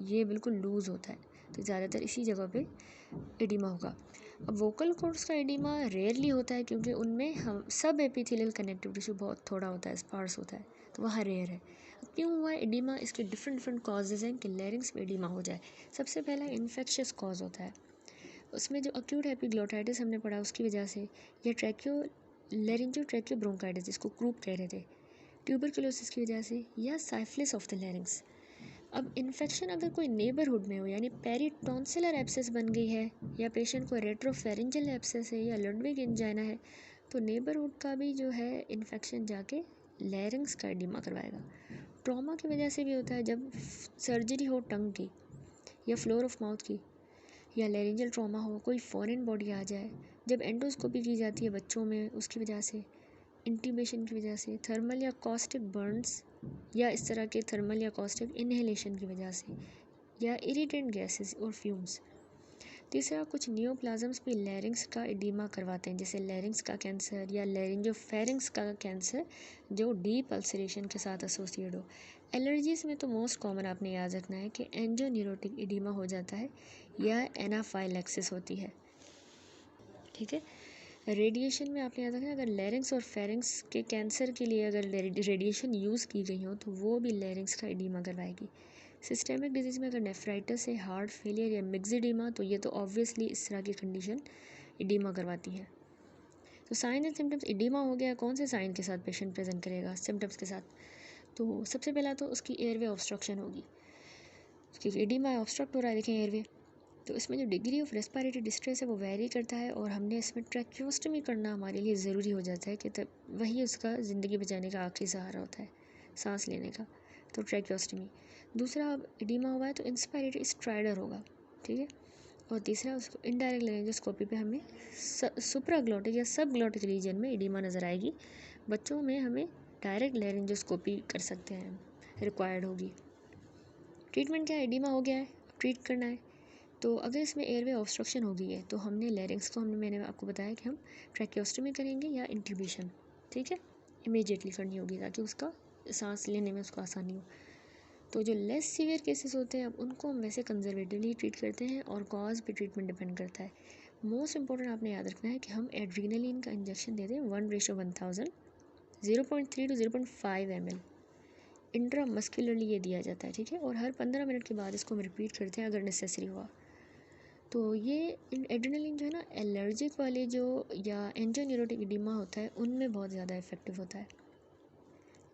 [SPEAKER 1] ये बिल्कुल लूज़ होता है, तो ज़्यादातर इसी जगह पे एडिमा होगा। अब वोकल कॉर्ड्स का एडिमा रेयरली होता है क्योंकि उनमें हम सब एपिथेलियल कनेक्टिव टिश्यू बहुत थोड़ा होता है, स्पार्स होता है, तो वहाँ रेयर है। अब क्यों हुआ है एडिमा? इसके डिफरेंट कॉजेज़ हैं कि लैरिंग्स में एडिमा हो जाए। सबसे पहला इन्फेक्शियस कॉज होता है, उसमें जो एक्यूट एपिग्लोटाइटिस हमने पढ़ा उसकी वजह से, या लैरिंजो ब्रोंकाइटिस जिसको क्रूप कह रहे थे, ट्यूबरकुलोसिस की वजह से, या साइफिलिस ऑफ द लैरिंग्स। अब इन्फेक्शन अगर कोई नेबरहुड में हो, यानी पेरिटॉन्सिलर एब्सेस बन गई है, या पेशेंट को रेट्रोफेरेंजियल एब्सेस है, या लुडविग एंजाइना है, तो नेबरहुड का भी जो है इन्फेक्शन जाके लैरिंग्स का एडिमा करवाएगा। ट्रॉमा की वजह से भी होता है, जब सर्जरी हो टंग की या फ्लोर ऑफ माउथ की, या लैरिंजल ट्रॉमा हो, कोई फॉरेन बॉडी आ जाए, जब एंडोस्कोपी की जाती है बच्चों में उसकी वजह से, इंट्यूबेशन की वजह से, थर्मल या कॉस्टिक बर्न्स या इस तरह के थर्मल या कॉस्टिक इन्हेलेशन की वजह से, या इरिटेंट गैसेस और फ्यूम्स। तीसरा, कुछ नियोप्लाज्म्स भी लैरिंग्स का एडिमा करवाते हैं, जैसे लैरिंग्स का कैंसर या लैरिंजोफेरिंग्स का कैंसर जो डीप अल्सरेशन के साथ एसोसिएट हो। एलर्जीज में तो मोस्ट कॉमन आपने याद रखना है कि एंजियोन्यूरोटिक एडिमा हो जाता है या एनाफाइलैक्सिस होती है। ठीक है, रेडिएशन में आपने याद रखना, अगर लैरिंग्स और फेरिंग्स के कैंसर के लिए अगर रेडिएशन यूज़ की गई हो तो वो भी लैरिंग्स का एडिमा करवाएगी। सिस्टेमिक डिजीज़ में अगर नेफ्राइटिस है, हार्ट फेलियर या मिक्सडीमा, तो ये तो ऑब्वियसली इस तरह की कंडीशन एडिमा करवाती है। तो साइन एंड सिम्टम्स, एडिमा हो गया, कौन से साइन के साथ पेशेंट प्रेजेंट करेगा सिम्टम्स के साथ? तो सबसे पहला तो उसकी एयरवे ऑब्स्ट्रक्शन होगी, क्योंकि एडिमा ऑब्स्ट्रक्ट हो रहा है, देखें एयरवे। तो इसमें जो डिग्री ऑफ रेस्पिरेटरी डिस्ट्रेस है वो वेरी करता है, और हमने इसमें ट्रैकियोस्टमी करना हमारे लिए ज़रूरी हो जाता है कि तब वही उसका ज़िंदगी बचाने का आखिरी सहारा होता है, सांस लेने का, तो ट्रैकियोस्टमी। दूसरा, एडिमा हुआ है तो इंस्पायरेटरी स्ट्राइडर होगा, ठीक है। और तीसरा, उसको इनडायरेक्ट लेरेंजोस्कोपी पे हमें सुप्राग्लोटिक या सब ग्लोटिक रीजन में एडिमा नज़र आएगी। बच्चों में हमें डायरेक्ट लेरेंजोस्कोपी कर सकते हैं, रिक्वायर्ड होगी। ट्रीटमेंट क्या है? एडिमा हो गया है, ट्रीट करना है। तो अगर इसमें एयरवे ऑब्स्ट्रक्शन हो गई है तो हमने लैरिंग्स को मैंने आपको बताया कि हम ट्रैकियोस्टमी करेंगे या इंट्यूबेशन, ठीक है, इमीडिएटली करनी होगी ताकि उसका सांस लेने में उसको आसानी हो। तो जो लेस सीवियर केसेस होते हैं अब उनको हम वैसे कंजर्वेटिवली ट्रीट करते हैं, और कॉज पे ट्रीटमेंट डिपेंड करता है। मोस्ट इंपॉर्टेंट आपने याद रखना है कि हम एड्रीनलिन का इंजेक्शन देते हैं 1:1000, 0.3 to 0.5 ml इंट्रामस्कुलरली ये दिया जाता है, ठीक है। और हर 15 मिनट के बाद इसको हम रिपीट करते हैं अगर नेसेसरी हुआ। तो ये एड्रेनलिन जो है ना, एलर्जिक वाले जो या एंजियोन्यूरोटिक एडिमा होता है उनमें बहुत ज़्यादा इफेक्टिव होता है।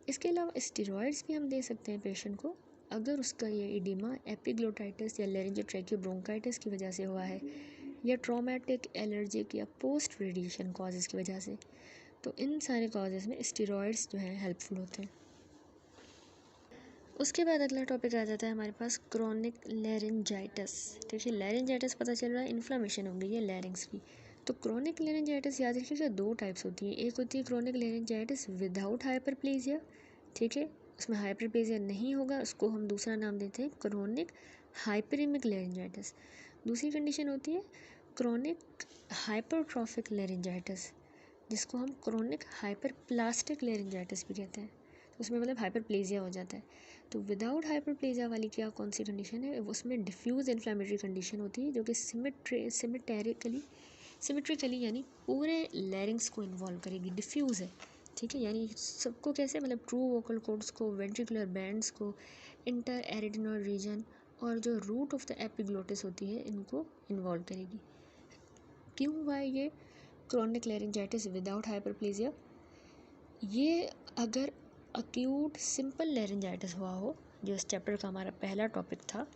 [SPEAKER 1] इसके अलावा स्टेरॉइड्स भी हम दे सकते हैं पेशेंट को अगर उसका ये एडिमा एपिग्लोटाइटिस या लेरिंजोट्रैकियोब्रोंकाइटिस की वजह से हुआ है, या ट्रॉमेटिक, एलर्जिक या पोस्ट रेडिएशन कॉजेज़ की वजह से। तो इन सारे कॉजेज़ में स्टेरॉइड्स जो हैं हेल्पफुल होते हैं। उसके बाद अगला टॉपिक आ जाता है हमारे पास क्रोनिक लैरिंजाइटिस, ठीक है। लैरिंजाइटिस पता चल रहा है इन्फ्लामेशन हो गई है लैरिंग्स की। तो क्रोनिक लैरिंजाइटिस याद रखिएगा 2 टाइप्स होती हैं। एक होती है क्रोनिक लैरिंजाइटिस विदाउट हाइपरप्लेजिया, ठीक है, उसमें हाइपरप्लेजिया नहीं होगा, उसको हम दूसरा नाम देते हैं क्रोनिक हाइपरेमिक लैरिंजाइटिस। दूसरी कंडीशन होती है क्रोनिक हाइपरट्रॉफिक लैरिंजाइटिस, जिसको हम क्रोनिक हाइपरप्लास्टिक लैरिंजाइटिस भी कहते हैं। उसमें मतलब हाइपरप्लेजिया हो जाता है। तो विदाउट हाइपरप्लेजिया वाली क्या कौन सी कंडीशन है? उसमें डिफ्यूज़ इन्फ्लेमेटरी कंडीशन होती है जो कि सिमेट्रिकली यानी पूरे लैरिंग्स को इन्वॉल्व करेगी, डिफ्यूज़ है, ठीक है। यानी सबको कैसे, मतलब ट्रू वोकल कॉर्ड्स को, वेंट्रिकुलर बैंड्स को, इंटर एरिडिनल रीजन और जो रूट ऑफ द एपिग्लोटिस होती है इनको इन्वॉल्व करेगी। क्यों हुआ है ये क्रोनिक लैरिंजाइटिस विदाउट हाइपरप्लेजिया? ये अगर अक्यूट सिंपल लैरिंजाइटिस हुआ हो, जो इस चैप्टर का हमारा पहला टॉपिक था,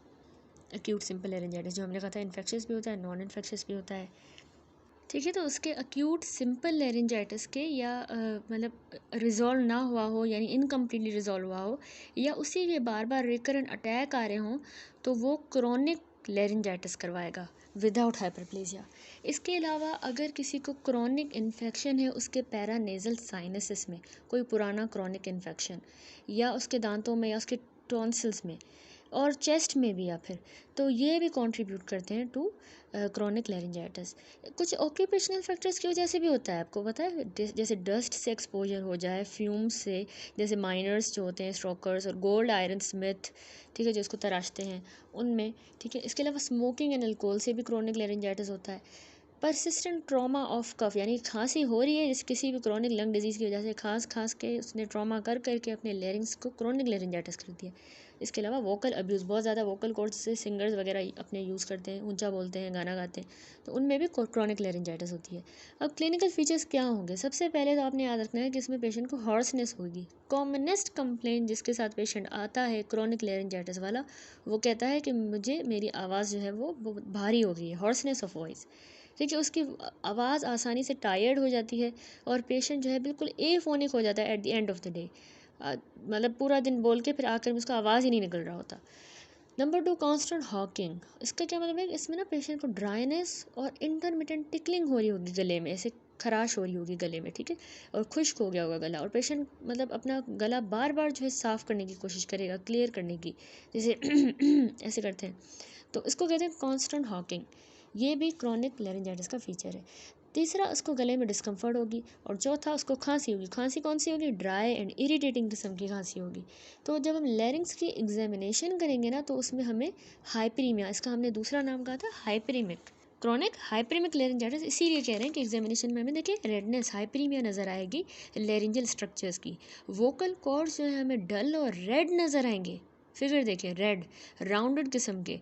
[SPEAKER 1] अक्यूट सिंपल लैरिंजाइटिस, जो हमने कहा था इन्फेक्शियस भी होता है, नॉन इन्फेक्शियस भी होता है, ठीक है। तो उसके अक्यूट सिंपल लैरिंजाइटिस के या मतलब रिजॉल्व ना हुआ हो, यानी इनकम्प्लीटली रिजॉल्व हुआ हो, या उसी के बार बार रिकरेंट अटैक आ रहे हों, तो वो क्रोनिक लैरिंजाइटिस करवाएगा विदाउट हाइपरप्लेजिया। इसके अलावा अगर किसी को क्रोनिक इन्फेक्शन है उसके पैरानेजल साइनसिस में, कोई पुराना क्रोनिक इन्फेक्शन, या उसके दांतों में या उसके टॉन्सिल्स में और चेस्ट में भी, या फिर, तो ये भी कंट्रीब्यूट करते हैं टू क्रोनिक लैरिंजाइटिस। कुछ ऑक्यूपेशनल फैक्टर्स की वजह से भी होता है, आपको पता है, जैसे डस्ट से एक्सपोजर हो जाए, फ्यूम्स से, जैसे माइनर्स जो होते हैं, स्ट्रोकर्स और गोल्ड आयरन स्मिथ, ठीक है, जो इसको तराशते हैं उनमें, ठीक है। इसके अलावा स्मोकिंग एंड अल्कोहल से भी क्रोनिक लैरिंजाइटिस होता है। परसिस्टेंट ट्रॉमा ऑफ कफ, यानी खांसी हो रही है जिस किसी भी क्रोनिक लंग डिजीज़ की वजह से, खांस के उसने ट्रॉमा कर करके अपने लैरिंग्स को क्रोनिक लैरिंजाइटिस कर दिया। इसके अलावा वोकल अब्यूज़, बहुत ज़्यादा वोकल कॉर्ड्स से सिंगर्स वगैरह अपने यूज़ करते हैं, ऊंचा बोलते हैं, गाना गाते हैं, तो उनमें भी क्रोनिक लैरिंजाइटिस होती है। अब क्लिनिकल फीचर्स क्या होंगे? सबसे पहले तो आपने याद रखना है कि इसमें पेशेंट को हॉर्सनेस होगी। कॉमनेस्ट कंप्लेंट जिसके साथ पेशेंट आता है क्रोनिक लैरिंजाइटिस वाला, वो कहता है कि मुझे, मेरी आवाज़ जो है वो भारी हो गई है, हॉर्सनेस ऑफ वॉइस, ठीक है। उसकी आवाज़ आसानी से टायर्ड हो जाती है और पेशेंट जो है बिल्कुल एफोनिक हो जाता है at the end of the day, मतलब पूरा दिन बोल के फिर आकर में उसका आवाज़ ही नहीं निकल रहा होता। Number 2, constant Hawking. इसका क्या मतलब है? इसमें ना पेशेंट को ड्राइनेस और इंटरमिटेंट टिकलिंग हो रही होगी गले में, ऐसे खराश हो रही होगी गले में, ठीक है, और खुश्क हो गया होगा गला, और पेशेंट मतलब अपना गला बार बार जो है साफ़ करने की कोशिश करेगा, क्लियर करने की, जैसे ऐसे करते हैं, तो इसको कहते हैं कॉन्स्टेंट हॉकिंग। ये भी क्रोनिक लैरिंजाइटिस का फीचर है। तीसरा, उसको गले में डिस्कम्फर्ट होगी, और चौथा, उसको खांसी होगी। खांसी कौन सी होगी? ड्राई एंड इरिटेटिंग किस्म की खांसी होगी। तो जब हम लैरिंग्स की एग्जामिनेशन करेंगे ना, तो उसमें हमें हाइपरीमिया, इसका हमने दूसरा नाम कहा था हाइपरीमिक, क्रॉनिक हाइपरीमिक लेरिंजाइटिस इसीलिए कह रहे हैं कि एग्जामिनेशन में हमें देखिए रेडनेस हाइपरीमिया नज़र आएगी लेरिंजल स्ट्रक्चर्स की, वोकल कॉर्ड्स जो है हमें डल और रेड नज़र आएंगे, फिगर देखिए रेड राउंडेड किस्म के,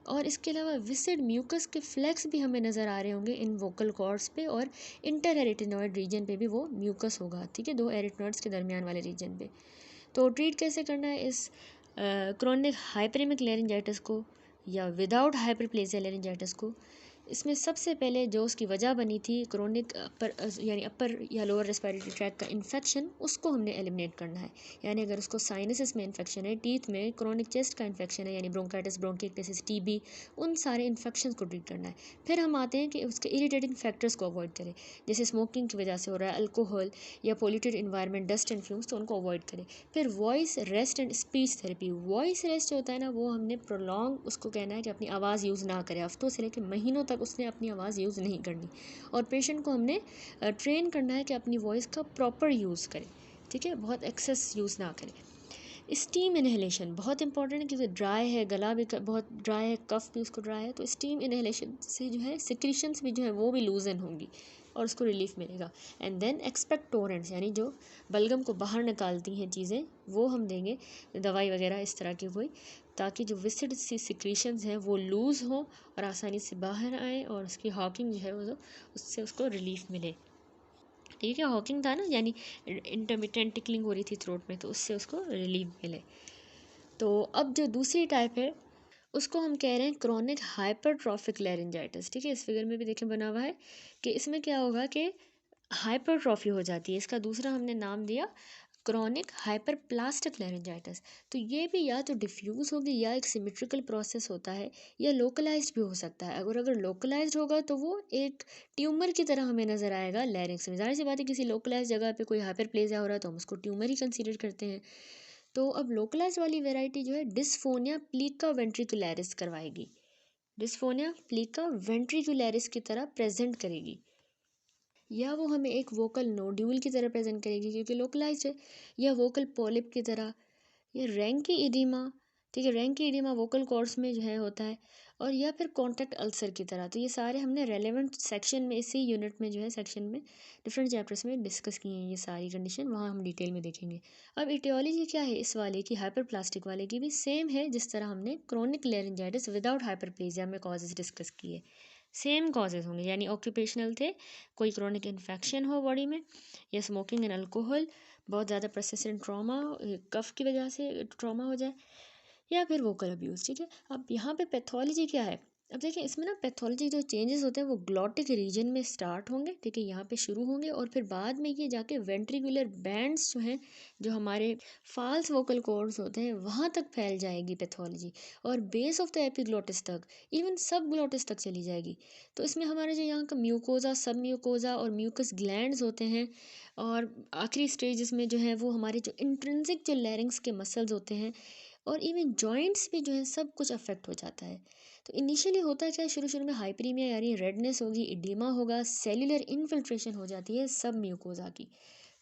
[SPEAKER 1] और इसके अलावा विसिड म्यूकस के फ्लैक्स भी हमें नज़र आ रहे होंगे इन वोकल कॉर्ड्स पे, और इंटर एरिटेनॉइड रीजन पे भी वो म्यूकस होगा, ठीक है, दो एरिटेनॉइड्स के दरमियान वाले रीजन पे। तो ट्रीट कैसे करना है इस क्रॉनिक हाइपरीमिक लेरिंजाइटिस को या विदाउट हाइपरप्लेजिया लेरिंजाइटिस को? इसमें सबसे पहले जो उसकी वजह बनी थी क्रोनिक यानी अपर या लोअर रेस्पिरेटरी ट्रैक का इन्फेक्शन, उसको हमने एलिमिनेट करना है। यानी अगर उसको साइनसिस में इन्फेक्शन है, टीथ में क्रोनिक चेस्ट का इन्फेक्शन है यानी ब्रोंकाइटिस, ब्रोंकिएक्टासिस, टीबी, उन सारे इन्फेक्शन को ट्रीट करना है। फिर हम आते हैं कि उसके इरिटेटिंग फैक्टर्स को अवॉइड करें, जैसे स्मोकिंग की वजह से हो रहा है, अल्कोहल या polluted environment, dust and fumes, तो उनको अवॉइड करें। फिर voice rest and speech therapy, voice rest जो होता है ना, वो हमने प्रोलॉन्ग उसको कहना है कि अपनी आवाज़ यूज़ ना करें, हफ्तों से लेकर महीनों तक उसने अपनी आवाज़ यूज़ नहीं करनी, और पेशेंट को हमने ट्रेन करना है कि अपनी वॉइस का प्रॉपर यूज़ करें, ठीक है, बहुत एक्सेस यूज़ ना करें। स्टीम इनहेलेशन बहुत इंपॉर्टेंट है क्योंकि ड्राई है, गला भी बहुत ड्राई है, कफ भी उसको ड्राई है, तो स्टीम इनहेलेशन से जो है सिक्रीशंस भी जो है वो भी लूजन होंगी और उसको रिलीफ मिलेगा। एंड देन एक्सपेक्टोरेंट्स यानी जो बलगम को बाहर निकालती हैं चीज़ें, वो हम देंगे, दवाई वगैरह इस तरह की कोई, ताकि जो विसिड सी सिक्रीशंस हैं वो लूज़ हो और आसानी से बाहर आए और उसकी हॉकिंग जो है वो उससे उसको रिलीफ मिले। ठीक है, हॉकिंग था ना, यानी इंटरमिटेंट टिकलिंग हो रही थी थ्रोट में, तो उससे उसको रिलीफ मिले। तो अब जो दूसरी टाइप है उसको हम कह रहे हैं क्रॉनिक हाइपरट्रॉफिक लेरिंजाइटिस। ठीक है, इस फिगर में भी देखें बना हुआ है कि इसमें क्या होगा कि हाइपरट्रॉफी हो जाती है, इसका दूसरा हमने नाम दिया क्रॉनिक हाइपरप्लास्टिक लेरिंजाइटिस। तो ये भी या तो डिफ्यूज होगी या एक सिमेट्रिकल प्रोसेस होता है, या लोकलाइज्ड भी हो सकता है। अगर लोकलाइज्ड होगा तो वो एक ट्यूमर की तरह हमें नज़र आएगा लैरिंक्स में। जाहिर सी बात है किसी लोकलाइज्ड जगह पे कोई हाइपरप्लेजिया हो रहा है तो हम उसको ट्यूमर ही कंसीडर करते हैं। तो अब लोकलाइज्ड वाली वेराइटी जो है डिस्फोनिया प्लीका वेंट्रिकुलरिस करवाएगी, डिस्फोनिया प्लीका वेंट्रिकुलरिस की तरह प्रेजेंट करेगी, या वो हमें एक वोकल नोड्यूल की तरह प्रेजेंट करेगी क्योंकि लोकलाइज्ड है, या वोकल पॉलिप की तरह, या रैंकी इडीमा। ठीक है, रैंकी इडीमा वोकल कॉर्ड्स में जो है होता है, और या फिर कॉन्टैक्ट अल्सर की तरह। तो ये सारे हमने रेलेवेंट सेक्शन में, इसी यूनिट में जो है सेक्शन में डिफरेंट चैप्टर्स में डिस्कस किए हैं ये सारी कंडीशन, वहाँ हम डिटेल में देखेंगे। अब इटियोलॉजी क्या है इस वाले की, हाइपरप्लास्टिक वाले की भी सेम है जिस तरह हमने क्रोनिक लेरिंजाइटिस विदाउट हाइपरप्लेजिया में कॉजेज डिस्कस किए, सेम कॉजेज होंगे, यानी ऑक्यूपेशनल थे, कोई क्रोनिक इन्फेक्शन हो बॉडी में, या स्मोकिंग एंड अल्कोहल, बहुत ज़्यादा पर्सिस्टेंट ट्रॉमा, कफ की वजह से ट्रॉमा हो जाए, या फिर वोकल अब्यूज़। ठीक है, अब यहाँ पे पैथोलॉजी क्या है, अब देखिए इसमें ना पैथोलॉजी जो चेंजेस होते हैं वो ग्लॉटिक रीजन में स्टार्ट होंगे, ठीक है, यहाँ पे शुरू होंगे, और फिर बाद में ये जाके वेंट्रिकुलर बैंड्स जो हैं, जो हमारे फाल्स वोकल कॉर्ड्स होते हैं, वहाँ तक फैल जाएगी पैथोलॉजी, और बेस ऑफ द एपिग्लोटिस तक, इवन सब ग्लोटिस तक चली जाएगी। तो इसमें हमारे जो यहाँ का म्यूकोजा, सब म्यूकोजा और म्यूकस ग्लैंड्स होते हैं, और आखिरी स्टेजेस में जो है वो हमारे जो इंट्रिंसिक जो लैरिंग्स के मसल्स होते हैं, और इवन जॉइंट्स भी जो है सब कुछ अफेक्ट हो जाता है। तो इनिशियली होता है क्या, शुरू शुरू में हाइपरीमिया यानी रेडनेस होगी, इडीमा होगा, सेल्युलर इन्फिल्ट्रेशन हो जाती है सब म्यूकोजा की।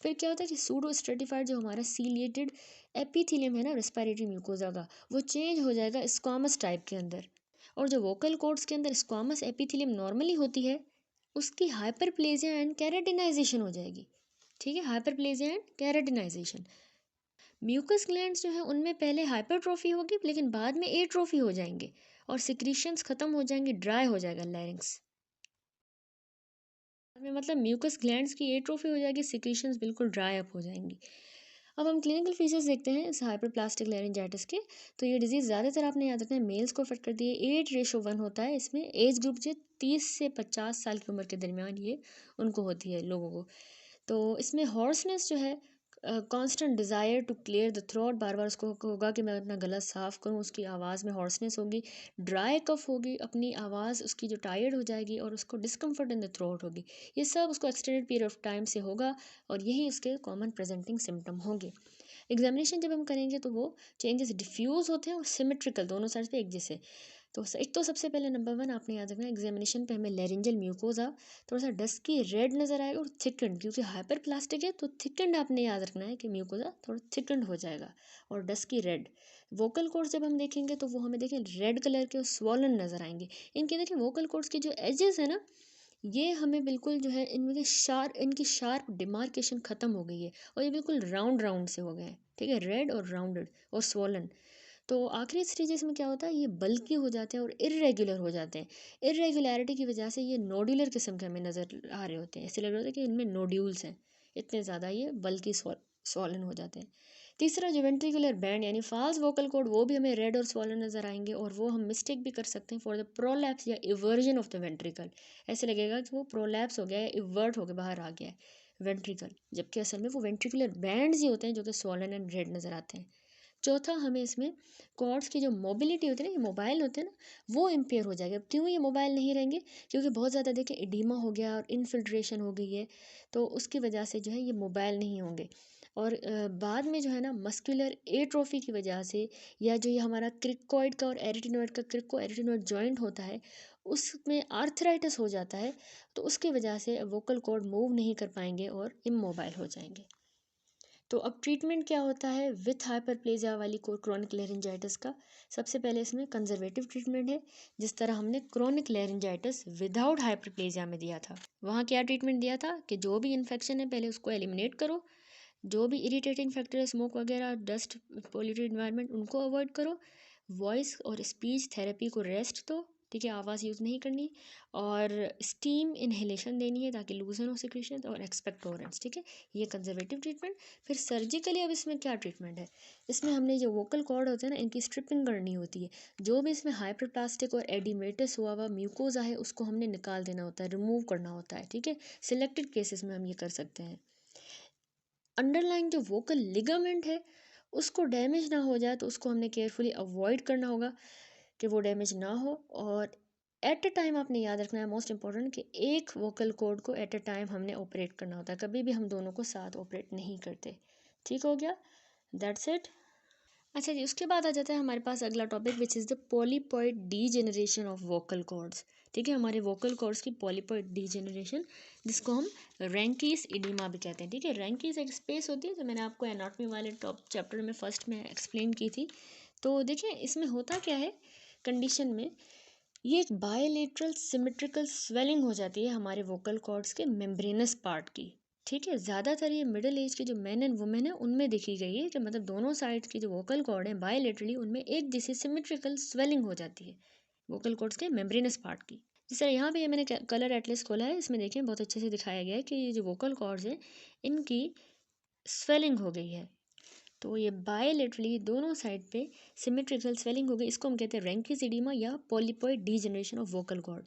[SPEAKER 1] फिर क्या होता है कि सूडो स्ट्रेटिफाइड जो हमारा सीलिएटेड एपिथेलियम है ना रेस्पिरेटरी म्यूकोजा का, वो चेंज हो जाएगा स्क्वामस टाइप के अंदर, और जो वोकल कॉर्ड्स के अंदर स्क्वामस एपिथेलियम नॉर्मली होती है, उसकी हाइपरप्लेजिया एंड कैराटिनाइजेशन हो जाएगी। ठीक है, हाइपरप्लेजिया एंड कैराटिनाइजेशन। म्यूकस ग्लैंड्स जो है उनमें पहले हाइपरट्रॉफी होगी लेकिन बाद में एट्रोफी हो जाएंगे, और सिक्रीशंस खत्म हो जाएंगे, ड्राई हो जाएगा लैरिंक्स में, मतलब म्यूकस ग्लैंड्स की एट्रोफी हो जाएगी, सिक्रीशंस बिल्कुल ड्राई अप हो जाएंगी। अब हम क्लिनिकल फीचर्स देखते हैं इस हाइपरप्लास्टिक लेरिंजाइटिस के। तो ये डिजीज़ ज़्यादातर आपने याद रखना है मेल्स को अफेक्ट करती है, 8:1 होता है इसमें, एज ग्रुप जो 30 से 50 साल की उम्र के दरमियान ये उनको होती है लोगों को। तो इसमें हॉर्सनेस जो है, constant desire to clear the throat, बार बार उसको होगा कि मैं अपना गला साफ़ करूं, उसकी आवाज़ में हॉर्सनेस होगी, ड्राई कफ होगी, अपनी आवाज़ उसकी जो टायर्ड हो जाएगी, और उसको डिस्कम्फर्ट इन द थ्रोट होगी। ये सब उसको एक्सटेंडेड पीरियड ऑफ टाइम से होगा, और यही उसके कॉमन प्रेजेंटिंग सिम्टम होंगे। एग्जामिनेशन जब हम करेंगे तो वो चेंजेस डिफ्यूज़ होते हैं और सिमेट्रिकल, दोनों साइड पे एक जैसे। तो एक तो सबसे पहले नंबर 1 आपने याद रखना, एग्जामिनेशन पे हमें लैरिंजल म्यूकोजा थोड़ा सा डस्की रेड नज़र आएगा और थिकंड, क्योंकि हाइपर प्लास्टिक है तो थिकंड आपने याद रखना है कि म्यूकोजा थोड़ा थिकंड हो जाएगा और डस्की रेड। वोकल कॉर्ड्स जब हम देखेंगे तो वो हमें देखें रेड कलर के और स्वॉलन नज़र आएंगे। इनके देखें वोकल कॉर्ड्स के जो एजेस है ना, ये हमें बिल्कुल जो है इनकी शार्प डिमार्केशन ख़त्म हो गई है और ये बिल्कुल राउंड राउंड से हो गए हैं, ठीक है, रेड और राउंडेड और स्वॉलन। तो आखिरी स्टेजेस में क्या होता है, ये बल्कि हो जाते हैं और इर्रेगुलर हो जाते हैं। इर्रेगुलरिटी की वजह से ये नोड्यूलर किस्म के हमें नज़र आ रहे होते हैं, ऐसे लग रहा होता है कि इनमें नोड्यूल्स हैं, इतने ज़्यादा ये बल्कि स्वॉलन हो जाते हैं। तीसरा जो वेंट्रिकुलर बैंड यानी फाल्स वोकल कॉर्ड, वो भी हमें रेड और स्वॉलन नज़र आएंगे और वो हम मिस्टेक भी कर सकते हैं फॉर द प्रोलैप्स या इवर्जन ऑफ द वेंट्रिकल। ऐसे लगेगा कि वो प्रोलैप्स हो गया है, इवर्ट होकर बाहर आ गया है वेंट्रिकल, जबकि असल में वो वेंट्रिकुलर बैंड्स ही होते हैं जो कि स्वॉलन एंड रेड नज़र आते हैं। चौथा, हमें इसमें कॉर्ड्स की जो मोबिलिटी होती है ना, ये मोबाइल होते हैं ना, वो इम्पेयर हो जाएगा। क्यों ये मोबाइल नहीं रहेंगे, क्योंकि बहुत ज़्यादा देखिए एडिमा हो गया और इनफिल्ट्रेशन हो गई है, तो उसकी वजह से जो है ये मोबाइल नहीं होंगे। और बाद में जो है ना मस्कुलर एट्रोफी की वजह से, या जो ये हमारा क्रिकोइड का और एरिटिनोइड का क्रिको एरिटिनोइड जॉइंट होता है, उसमें आर्थराइटिस हो जाता है, तो उसकी वजह से वोकल कॉर्ड मूव नहीं कर पाएंगे और इमोबाइल हो जाएंगे। तो अब ट्रीटमेंट क्या होता है विथ हाइपरप्लेजिया वाली क्रोनिक लैरिंजाइटिस का। सबसे पहले इसमें कंजर्वेटिव ट्रीटमेंट है, जिस तरह हमने क्रोनिक लैरिंजाइटिस विदाउट हाइपरप्लेजिया में दिया था। वहाँ क्या ट्रीटमेंट दिया था कि जो भी इन्फेक्शन है पहले उसको एलिमिनेट करो, जो भी इरिटेटिंग फैक्टर है स्मोक वगैरह, डस्ट, पोल्यूटेड इन्वायरमेंट, उनको अवॉइड करो। वॉइस और स्पीच थेरेपी को रेस्ट दो, ठीक है, आवाज़ यूज़ नहीं करनी, और स्टीम इन्हेलेशन देनी है ताकि लूजन हो सिक्रेशन, और एक्सपेक्टोरेंस, ठीक है, ये कंजर्वेटिव ट्रीटमेंट। फिर सर्जिकली अब इसमें क्या ट्रीटमेंट है, इसमें हमने जो वोकल कॉर्ड होते हैं ना, इनकी स्ट्रिपिंग करनी होती है। जो भी इसमें हाइपरप्लास्टिक और एडिमेटस हुआ म्यूकोजा है उसको हमने निकाल देना होता है, रिमूव करना होता है, ठीक है। सिलेक्टेड केसेस में हम ये कर सकते हैं। अंडरलाइन जो वोकल लिगामेंट है उसको डैमेज ना हो जाए तो उसको हमने केयरफुली अवॉइड करना होगा कि वो डैमेज ना हो। और एट अ टाइम आपने याद रखना है, मोस्ट इंपॉर्टेंट, कि एक वोकल कॉर्ड को एट अ टाइम हमने ऑपरेट करना होता है, कभी भी हम दोनों को साथ ऑपरेट नहीं करते। ठीक हो गया, दैट्स इट। अच्छा जी, उसके बाद आ जाता है हमारे पास अगला topic which is the polypoid degeneration of vocal cords. ठीक है, हमारे वोकल कॉर्ड्स की पॉलीपॉइड डीजेनरेशन, जिसको हम रैंकीस इडीमा भी कहते हैं। ठीक है, रैंकीस एक स्पेस होती है जो मैंने आपको एनाटॉमी वाले टॉप चैप्टर में फर्स्ट में एक्सप्लेन की थी। तो देखिए इसमें होता क्या है, कंडीशन में ये एक बायलेटरल सिमेट्रिकल स्वेलिंग हो जाती है हमारे वोकल कॉर्ड्स के मेम्ब्रेनस पार्ट की। ठीक है, ज़्यादातर ये मिडिल एज के जो मैन एंड वुमेन है उनमें देखी गई है कि मतलब दोनों साइड की जो वोकल कॉर्ड है बायलेटरली उनमें एक जैसी सिमेट्रिकल स्वेलिंग हो जाती है वोकल कॉर्ड्स के मेम्ब्रेनस पार्ट की। जिस तरह यहाँ पे ये मैंने कलर एटलस खोला है, इसमें देखें बहुत अच्छे से दिखाया गया है कि ये जो वोकल कॉर्ड्स हैं इनकी स्वेलिंग हो गई है। तो ये बायलेटरली दोनों साइड पे सिमेट्रिकल स्वेलिंग हो गई, इसको हम कहते हैं रैंकीस इडीमा या polypoid degeneration of vocal cord.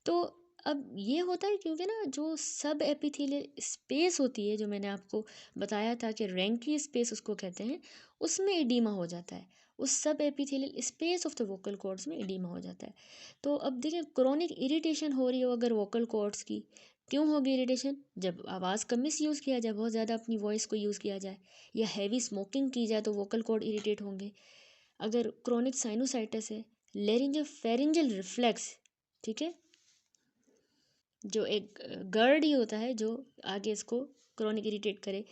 [SPEAKER 1] तो अब ये होता है क्योंकि ना जो सब एपिथेलियल स्पेस होती है, जो मैंने आपको बताया था कि रैंकी स्पेस उसको कहते हैं, उसमें एडीमा हो जाता है, उस सब epithelial space of the vocal cords में एडीमा हो जाता है। तो अब देखिए क्रोनिक इरिटेशन हो रही हो अगर वोकल कॉर्ड्स की, क्यों होगी इरिटेशन, जब आवाज़ का मिस यूज़ किया जाए, बहुत ज़्यादा अपनी वॉइस को यूज़ किया जाए, या हैवी स्मोकिंग की जाए तो वोकल कॉर्ड इरिटेट होंगे। अगर क्रोनिक साइनोसाइटिस है, लेरिंजोफेरिंजियल रिफ्लेक्स, ठीक है, जो एक गर्ड ही होता है जो आगे इसको क्रोनिक इरिटेट करे,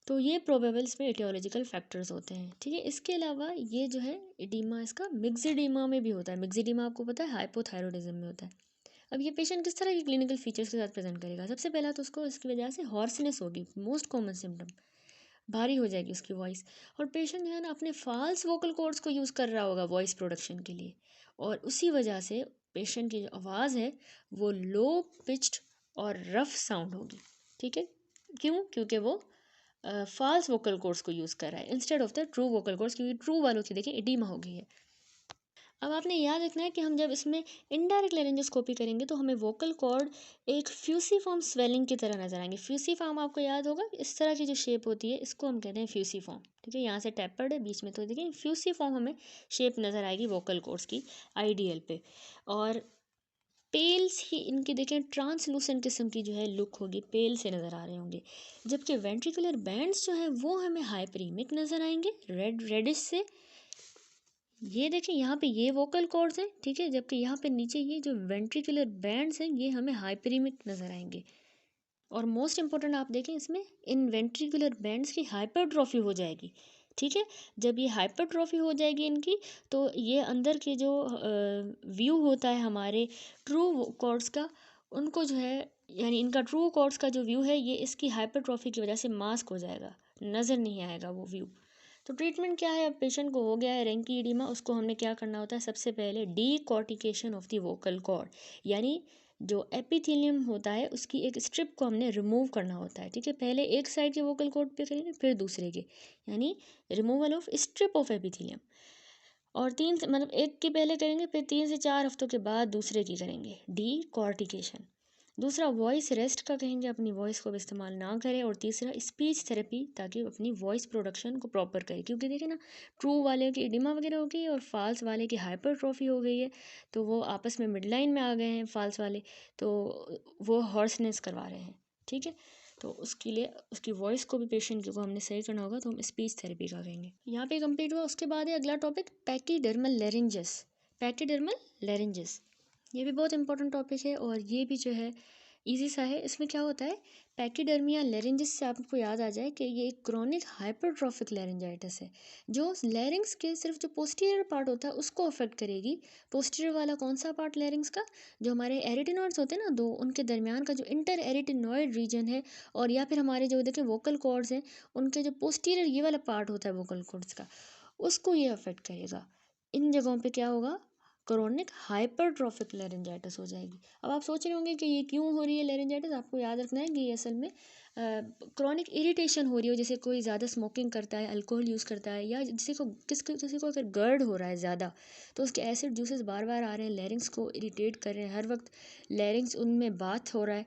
[SPEAKER 1] तो ये प्रोबेबल्स में एटियोलॉजिकल फैक्टर्स होते हैं। ठीक है, इसके अलावा ये जो है एडीमा इसका मिक्सिडीमा में भी होता है। मिक्सिडीमा आपको पता है हाइपोथायरॉयडिज्म में होता है। अब ये पेशेंट किस तरह के क्लिनिकल फीचर्स के साथ प्रेजेंट करेगा, सबसे पहला तो उसको इसकी वजह से हॉर्सनेस होगी, मोस्ट कॉमन सिम्टम, भारी हो जाएगी उसकी वॉइस। और पेशेंट जो है ना अपने फाल्स वोकल कॉर्ड्स को यूज़ कर रहा होगा वॉइस प्रोडक्शन के लिए, और उसी वजह से पेशेंट की जो आवाज़ है वो लो पिच्ड और रफ साउंड होगी। ठीक है, क्यों, क्योंकि वो फाल्स वोकल कॉर्ड्स को यूज़ कर रहा है instead of the true vocal cords, क्योंकि ट्रू वालों की देखिए एडीमा हो गई है। अब आपने याद रखना है कि हम जब इसमें इनडायरेक्ट लेरेंजोस्कोपी करेंगे तो हमें वोकल कॉर्ड एक फ्यूसीफॉर्म स्वेलिंग की तरह नजर आएंगे। फ्यूसीफॉर्म आपको याद होगा, इस तरह की जो शेप होती है इसको हम कहते हैं फ्यूसीफॉर्म। ठीक है, यहाँ से टैपर्ड है बीच में, तो देखिए फ्यूसीफॉर्म हमें शेप नज़र आएगी वोकल कॉर्ड्स की आइडियल पे। और पेल्स ही इनकी देखें ट्रांसलूसेंट किस्म की जो है लुक होगी, पेल से नज़र आ रहे होंगे। जबकि वेंट्रिकुलर बैंड्स जो हैं वो हमें हाइपरीमिक नज़र आएंगे, रेडिश से। ये देखें यहाँ पे ये वोकल कॉर्ड्स हैं, ठीक है, जबकि यहाँ पे नीचे ये जो वेंट्रिकुलर बैंड्स हैं ये हमें हाइपरीमिक नज़र आएंगे। और मोस्ट इम्पोर्टेंट आप देखें इसमें इन वेंट्रिकुलर बैंड्स की हाइपरट्रॉफी हो जाएगी, ठीक है। जब ये हाइपरट्रॉफी हो जाएगी इनकी, तो ये अंदर के जो व्यू होता है हमारे ट्रू कॉर्ड्स का, उनको जो है, यानी इनका ट्रू कॉर्ड्स का जो व्यू है ये इसकी हाइपरट्रॉफी की वजह से मास्क हो जाएगा, नज़र नहीं आएगा वो व्यू। तो ट्रीटमेंट क्या है, अब पेशेंट को हो गया है रेंकी इडिमा, उसको हमने क्या करना होता है, सबसे पहले डीकॉर्टिकेशन ऑफ द वोकल कॉर्ड, यानी जो एपिथेलियम होता है उसकी एक स्ट्रिप को हमने रिमूव करना होता है, ठीक है। पहले एक साइड के वोकल कॉर्ड पे करेंगे, फिर दूसरे के, यानी removal of strip of epithelium. और मतलब एक के पहले करेंगे, फिर 3 से 4 हफ्तों के बाद दूसरे की करेंगे, डीकॉर्टिकेशन। दूसरा वॉइस रेस्ट का कहेंगे, अपनी वॉइस को इस्तेमाल ना करें। और तीसरा स्पीच थेरेपी, ताकि अपनी वॉइस प्रोडक्शन को प्रॉपर करें, क्योंकि देखिए ना, ट्रू वाले की एडिमा वगैरह हो गई है और फाल्स वाले की हाइपरट्रॉफी हो गई है, तो वो आपस में मिड लाइन में आ गए हैं फाल्स वाले, तो वो हॉर्सनेस करवा रहे हैं, ठीक है। तो उसके लिए उसकी वॉइस को भी पेशेंट को हमने सही करना होगा, तो हम स्पीच थेरेपी का कहेंगे। यहाँ पे कंप्लीट हुआ। उसके बाद है अगला टॉपिक, पैकीडर्मल लेरिंजस। पैकीडर्मल लेरिंजस ये भी बहुत इंपॉर्टेंट टॉपिक है, और ये भी जो है इजी सा है। इसमें क्या होता है, पैकीडर्मिया लेरिंजिस से आपको याद आ जाए कि ये एक क्रॉनिक हाइपरट्रॉफिक लेरिंजाइटिस है, जो लेरिंग्स के सिर्फ जो पोस्टीरियर पार्ट होता है उसको अफेक्ट करेगी। पोस्टीरियर वाला कौन सा पार्ट लेरिंग्स का, जो हमारे एरिटिनॉइड्स होते हैं ना दो, उनके दरमियान का जो इंटर एरिटिनॉइड रीजन है, और या फिर हमारे जो देखें वोकल कॉर्ड्स हैं, उनके जो पोस्टीरियर ये वाला पार्ट होता है वोकल कॉर्ड्स का, उसको ये अफेक्ट करेगा। इन जगहों पे क्या होगा, क्रोनिक हाइपरट्रॉफिक लेरिंजाइटिस हो जाएगी। अब आप सोच रहे होंगे कि ये क्यों हो रही है लेरिंजाइटिस, आपको याद रखना है कि ये असल में क्रोनिक इरिटेशन हो रही हो, जैसे कोई ज़्यादा स्मोकिंग करता है, अल्कोहल यूज़ करता है, या किसी को अगर गर्ड हो रहा है ज़्यादा, तो उसके एसिड जूसेस बार बार आ रहे हैं, लेरिंग्स को इरिटेट कर रहे हैं, हर वक्त लेरिंग्स उनमें बाथ हो रहा है,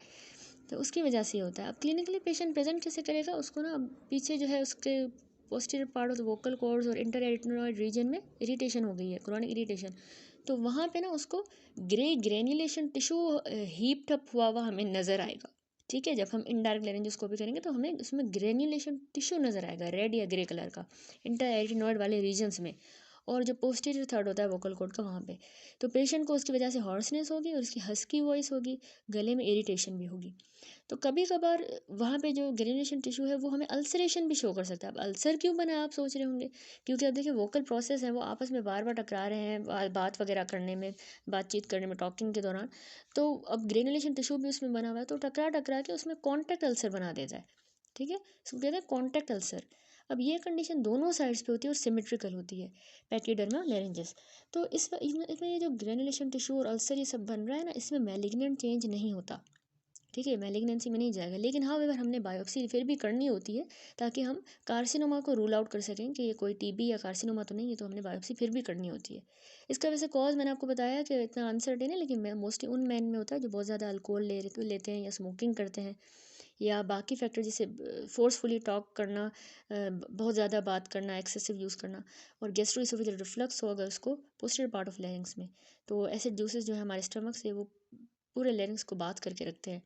[SPEAKER 1] तो उसकी वजह से होता है। अब क्लिनिकली पेशेंट प्रेजेंट कैसे करेगा, उसको ना पीछे जो है उसके posterior part of vocal cords और इंटर एरिटिनॉइड रीजन में इरिटेशन हो गई है, क्रोनिक इरिटेशन, तो वहाँ पे ना उसको ग्रेन्युलेशन टिश्यू हीप्ड अप हुआ हुआ हमें नज़र आएगा, ठीक है। जब हम इनडायरेक्ट लेरिंजोस्कोपी करेंगे तो हमें उसमें ग्रेन्युलेशन टिश्यू नज़र आएगा, रेड या ग्रे कलर का, इंटर एरिटिनॉइड वाले रीजन्स में, और जो पोस्टीरियर थर्ड होता है वोकल कॉर्ड का वहाँ पे। तो पेशेंट को उसकी वजह से हॉर्सनेस होगी, और उसकी हस्की वॉइस होगी, गले में इरिटेशन भी होगी। तो कभी कभार वहाँ पे जो ग्रेन्युलेशन टिश्यू है वो हमें अल्सरेशन भी शो कर सकता है। अब अल्सर क्यों बना है आप सोच रहे होंगे, क्योंकि अब देखिए वोकल प्रोसेस है वो आपस में बार बार टकरा रहे हैं, बात वगैरह करने में, बातचीत करने में, टॉकिंग के दौरान, तो अब ग्रेन्युलेशन टिश्यू भी उसमें बना हुआ है, तो टकरा टकरा के उसमें कॉन्टैक्ट अल्सर बना देता है, ठीक है, इसको कहते हैं कॉन्टैक्ट अल्सर। अब ये कंडीशन दोनों साइड्स पे होती है और सिमेट्रिकल होती है, पैकीडर्मा लेरिंजिस। तो इसमें ये जो ग्रेन्युलेशन टिश्यू और अल्सर ये सब बन रहा है ना, इसमें मैलिग्नेंट चेंज नहीं होता, ठीक है, मैलिग्नेंसी में नहीं जाएगा। लेकिन हाँ, अगर हमने बायोप्सी फिर भी करनी होती है, ताकि हम कार्सिनोमा को रूल आउट कर सकें कि ये कोई टीबी या कार्सिनोमा तो नहीं है, तो हमने बायोप्सी फिर भी करनी होती है। इसका वैसे कॉज मैंने आपको बताया कि इतना अनसर्टेन है, लेकिन मोस्टली उन मैन में होता है जो बहुत ज़्यादा अल्कोहल लेते हैं, या स्मोकिंग करते हैं, या बाकी फैक्टर जैसे फोर्सफुली टॉक करना, बहुत ज़्यादा बात करना, एक्सेसिव यूज़ करना, और गैस्ट्रोइसोफेजियल रिफ्लक्स हो अगर उसको पोस्टीरियर पार्ट ऑफ लैरिंग्स में, तो एसिड जूसेस जो है हमारे स्टमक से वो पूरे लैरिंग्स को बात करके रखते हैं,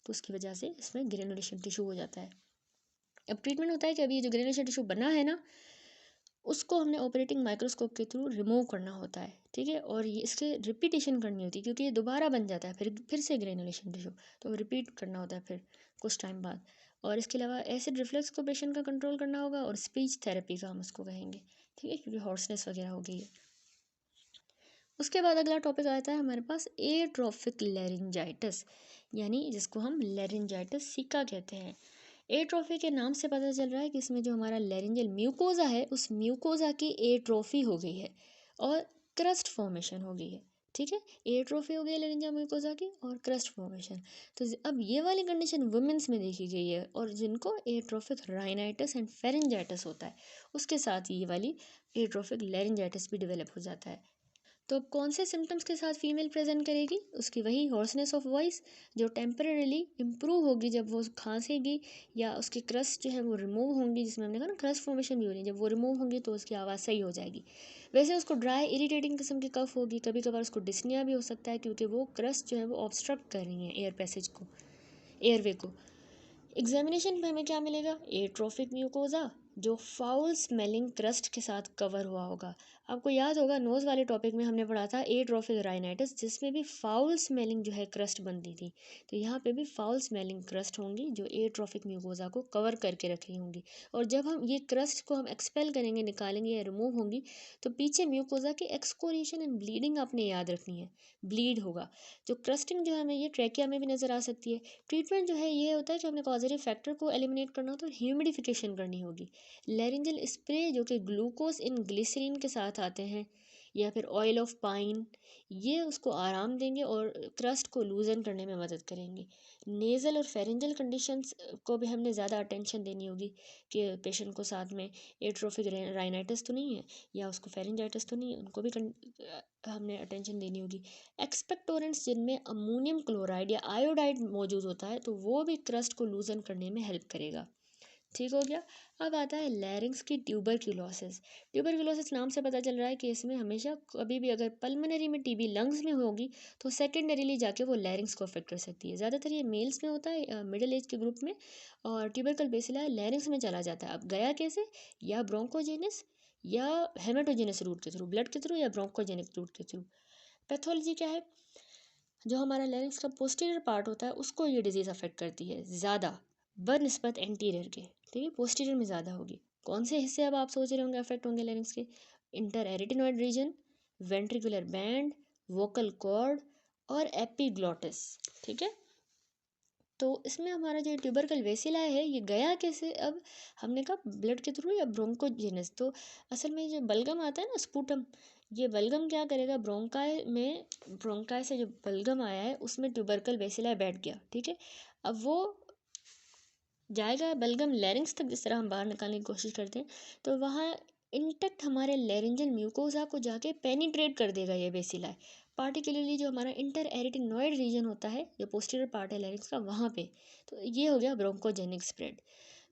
[SPEAKER 1] तो उसकी वजह से इसमें ग्रेनुलेशन टिश्यू हो जाता है। अब ट्रीटमेंट होता है कि अभी ये जो ग्रेनुलेशन टिश्यू बना है ना, उसको हमने ऑपरेटिंग माइक्रोस्कोप के थ्रू रिमूव करना होता है, ठीक है, और ये इसके रिपीटेशन करनी होती है, क्योंकि ये दोबारा बन जाता है फिर से ग्रेनुलेशन टिश्यू, तो रिपीट करना होता है फिर कुछ टाइम बाद। और इसके अलावा एसिड रिफ्लक्स को पेशेंट का कंट्रोल करना होगा, और स्पीच थेरेपी का हम उसको कहेंगे, ठीक है, क्योंकि हॉर्सनेस वगैरह हो गई है। उसके बाद अगला टॉपिक आता है हमारे पास एट्रोफिक लेरिंजाइटिस, यानी जिसको हम लेरिंजाइटिस सिका कहते हैं। एट्रोफी के नाम से पता चल रहा है कि इसमें जो हमारा लेरिंजल म्यूकोजा है, उस म्यूकोजा की एट्रोफी हो गई है और क्रस्ट फॉर्मेशन हो गई है, ठीक है। एट्रोफी हो गई है लेरिंजल म्यूकोजा की, और क्रस्ट फॉर्मेशन। तो अब ये वाली कंडीशन वुमेन्स में देखी गई है, और जिनको एट्रोफिक राइनाइटिस एंड फेरेंजाइटिस होता है, उसके साथ ये वाली एट्रोफिक लेरिंजाइटिस भी डेवलप हो जाता है। तो अब कौन से सिम्टम्स के साथ फीमेल प्रेजेंट करेगी, उसकी वही हॉर्सनेस ऑफ वॉइस, जो टेम्परेली इम्प्रूव होगी जब वो खांसेगी, या उसकी क्रस्ट जो है वो रिमूव होंगी, जिसमें हमने कहा ना क्रस्ट फॉर्मेशन भी हो रही है, जब वो रिमूव होंगी तो उसकी आवाज़ सही हो जाएगी। वैसे उसको ड्राई इरिटेटिंग किस्म की कफ होगी, कभी कभार उसको डिस्निया भी हो सकता है, क्योंकि वो क्रस्ट जो है वो ऑब्स्ट्रक्ट कर रही है एयर पैसेज को, एयरवे को। एग्जामिनेशन में हमें क्या मिलेगा, एट्रोफिक म्यूकोजा जो फाउल स्मेलिंग क्रस्ट के साथ कवर हुआ होगा। आपको याद होगा नोज़ वाले टॉपिक में हमने पढ़ा था एट्रोफिक राइनाइटिस, जिसमें भी फाउल स्मेलिंग जो है क्रस्ट बनती थी। तो यहाँ पे भी फाउल स्मेलिंग क्रस्ट होंगी जो एट्रोफिक म्यूकोजा को कवर करके रखी होंगी। और जब हम ये क्रस्ट को हम एक्सपेल करेंगे, निकालेंगे या रिमूव होंगी, तो पीछे म्यूकोजा की एक्सकोरिएशन एंड ब्लीडिंग आपने याद रखनी है। ब्लीड होगा। जो क्रस्टिंग जो है हमें ये ट्रैकिया में भी नज़र आ सकती है। ट्रीटमेंट जो है ये होता है कि हमने कॉजेटिव फैक्टर को एलिमिनेट करना हो तो ह्यूमिडिफिकेशन करनी होगी। लैरिंजल स्प्रे जो कि ग्लूकोज इन ग्लिसरीन के साथ आते हैं, या फिर ऑयल ऑफ पाइन, ये उसको आराम देंगे और क्रस्ट को लूजन करने में मदद करेंगे। नेज़ल और फेरेंजल कंडीशंस को भी हमने ज़्यादा अटेंशन देनी होगी कि पेशेंट को साथ में एट्रोफिक राइनाइटिस तो नहीं है या उसको फेरेंजाइटिस तो नहीं है, उनको भी हमने अटेंशन देनी होगी। एक्सपेक्टोरेंट्स जिनमें अमोनियम क्लोराइड या आयोडाइड मौजूद होता है तो वो भी क्रस्ट को लूजन करने में हेल्प करेगा। ठीक हो गया। अब आता है लैरिंग्स की ट्यूबरक्यूलोसिस। ट्यूबरक्यूलोसिस नाम से पता चल रहा है कि इसमें हमेशा कभी भी अगर पल्मोनरी में टीबी लंग्स में होगी तो सेकेंडरीली जाके वो लैरिंग्स को अफेक्ट कर सकती है। ज़्यादातर ये मेल्स में होता है, मिडिल एज के ग्रुप में, और ट्यूबरकल बेसिला लैरिंग्स में चला जाता है। अब गया कैसे? या ब्रोंकोजेनिस या हेमेटोजेनिस रूट के थ्रू, ब्लड के थ्रू या ब्रोंकोजेनिक रूट के थ्रू। पैथोलॉजी क्या है? जो हमारा लैरिंग्स का पोस्टीरियर पार्ट होता है उसको ये डिजीज़ अफेक्ट करती है ज़्यादा बनस्पत एंटीरियर के। ठीक है, पोस्टीरियर में ज़्यादा होगी। कौन से हिस्से अब आप सोच रहे होंगे अफेक्ट होंगे लैरिंग्स के? Inter arytenoid region, ventricular band, vocal cord और एपिग्लॉटिस। ठीक है, तो इसमें हमारा जो ट्यूबरकल वेसिला है ये गया कैसे? अब हमने कहा ब्लड के थ्रू या ब्रोंकोजेनिस। तो असल में जो बलगम आता है ना, स्पूटम, ये बलगम क्या करेगा? ब्रोंकाई से जो बलगम आया है उसमें ट्यूबरकल वेसिला बैठ गया। ठीक है, अब वो जाएगा बलगम लैरिंग्स तक, जिस तरह हम बाहर निकालने की कोशिश करते हैं, तो वहाँ इंटेक्ट हमारे लैरिंजल म्यूकोजा को जाके पेनिट्रेट कर देगा ये बेसिला। पार्टिकुलरली जो हमारा इंटर एरिटिनॉइड रीजन होता है, जो पोस्टीरियर पार्ट है लैरिंग्स का, वहाँ पे। तो ये हो गया ब्रोंकोजेनिक स्प्रेड।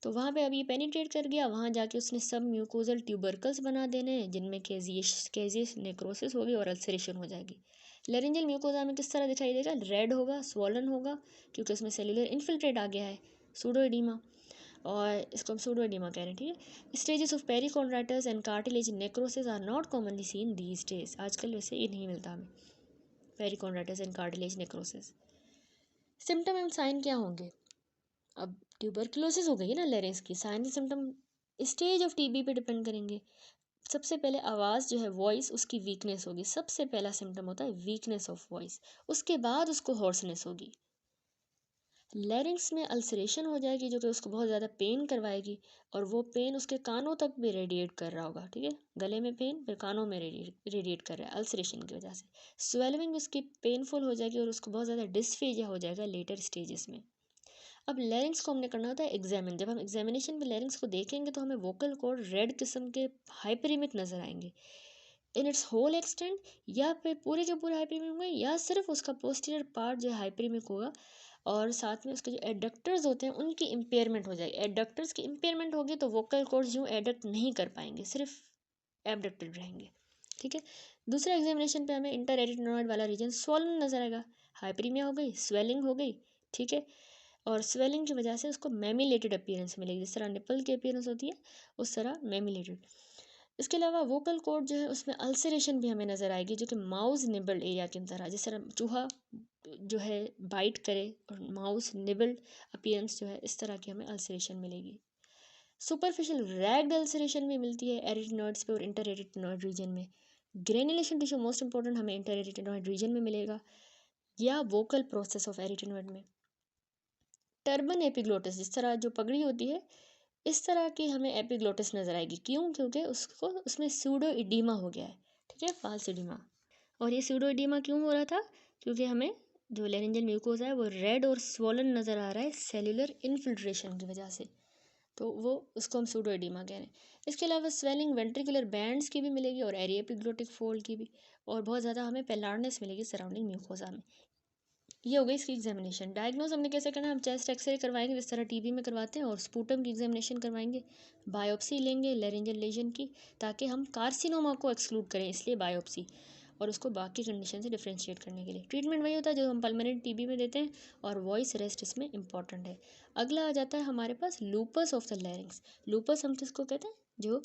[SPEAKER 1] तो वहाँ पे अब ये पेनिट्रेट कर गया, वहाँ जाके उसने सब म्यूकोजल ट्यूबरकल्स बना देने हैं, जिनमें केजियस नेक्रोसिस होगी और अल्सरेशन हो जाएगी। लैरिंजल म्यूकोजा में किस तरह दिखाई देगा? रेड होगा, स्वॉलन होगा, क्योंकि उसमें सेलुलर इन्फिल्ट्रेट आ गया है, सूडोएडिमा, और इसको हम सूडोएडिमा कह रहे हैं। ठीक है, stages of perichondritis and cartilage necrosis are not commonly seen these days. आजकल वैसे ये नहीं मिलता हमें, perichondritis and cartilage necrosis. Symptom and sign क्या होंगे? अब ट्यूबरक्लोसिस हो गई है ना लैरिंग्स की, sign and symptom stage of TB पे डिपेंड करेंगे। सबसे पहले आवाज़ जो है, वॉइस, उसकी वीकनेस होगी। सबसे पहला सिम्टम होता है वीकनेस ऑफ वॉइस, उसके बाद उसको हॉर्सनेस होगी। लैरिंग्स में अल्सरेशन हो जाएगी जो कि उसको बहुत ज़्यादा पेन करवाएगी, और वो पेन उसके कानों तक भी रेडिएट कर रहा होगा। ठीक है, गले में पेन फिर कानों में रेडिएट कर रहा है अल्सरेशन की वजह से। स्वेलिंग उसकी पेनफुल हो जाएगी और उसको बहुत ज़्यादा डिस्फेजिया हो जाएगा लेटर स्टेजेस में। अब लैरिंग्स को हमने करना होता है एग्जामिन। जब हम एग्जामिनेशन में लैरिंग्स को देखेंगे तो हमें वोकल कॉर्ड रेड किस्म के हाइपरीमिक नज़र आएंगे इन इट्स होल एक्सटेंट, या फिर पूरे के पूरे हाइपरीमिक होंगे, या सिर्फ उसका पोस्टीरियर पार्ट जो है हाइपरीमिक होगा, और साथ में उसके जो एडक्टर्स होते हैं उनकी इम्पेयरमेंट हो जाएगी। एडक्टर्स की इम्पेयरमेंट होगी तो वोकल कॉर्ड्स यूँ एडक्ट नहीं कर पाएंगे, सिर्फ एबडक्टेड रहेंगे। ठीक है, दूसरा एग्जामिनेशन पे हमें इंटर एरिटिनॉइड वाला रीजन स्वॉलन नजर आएगा, हाइपरीमिया हो गई, स्वेलिंग हो गई। ठीक है, और स्वेलिंग की वजह से उसको मेमिलेटेड अपीयरेंस मिलेगी, जिस तरह निपल की अपीयरेंस होती है उस तरह मेमिलेटेड। इसके अलावा वोकल कॉर्ड जो है उसमें अल्सरेशन भी हमें नज़र आएगी, जो कि माउस निबल्ड एरिया की तरह, जिस तरह चूहा जो है बाइट करे और माउस निबल्ड अपीयरेंस जो है, इस तरह की हमें अल्सरेशन मिलेगी। सुपरफिशियल रैग्ड अल्सरेशन भी मिलती है एरिटिनॉइड्स पे और इंटर एरिटिनॉइड रीजन में। ग्रेनुलेशन टिश्यू मोस्ट इंपॉर्टेंट हमें इंटर एरिटिनॉइड रीजन में मिलेगा, या वोकल प्रोसेस ऑफ एरिटिनॉइड में। टर्बन एपिग्लोटिस, जिस तरह जो पगड़ी होती है इस तरह की हमें एपिग्लोटिस नज़र आएगी। क्यों? क्योंकि उसको उसमें सूडो इडीमा हो गया है। ठीक है, फाल्स इडीमा। और ये सूडो इडीमा क्यों हो रहा था? क्योंकि हमें जो लैरिंजल म्यूकोसा है वो रेड और स्वॉलन नज़र आ रहा है सेल्यूलर इन्फिल्ट्रेशन की वजह से, तो वो उसको हम सूडो इडीमा कह रहे हैं। इसके अलावा स्वेलिंग वेंट्रिकुलर बैंड्स की भी मिलेगी और एरी एपिग्लोटिक फोल्ड की भी, और बहुत ज़्यादा हमें पेलार्डनेस मिलेगी सराउंडिंग म्यूकोसा में। ये हो गई इसकी एग्जामिनेशन। डायग्नोज हमने कैसे करना है? हम चेस्ट एक्सरे करवाएंगे जिस तरह टीबी में करवाते हैं, और स्पूटम की एग्जामिनेशन करवाएंगे, बायोप्सी लेंगे लैरिंजल लेजन की, ताकि हम कार्सिनोमा को एक्सक्लूड करें, इसलिए बायोप्सी, और उसको बाकी कंडीशन से डिफ्रेंशिएट करने के लिए। ट्रीटमेंट वही होता है जो हम पल्मोनरी टीबी में देते हैं, और वॉइस रेस्ट इसमें इंपॉर्टेंट है। अगला आ जाता है हमारे पास lupus of the larynx. Lupus हम किसको कहते हैं? जो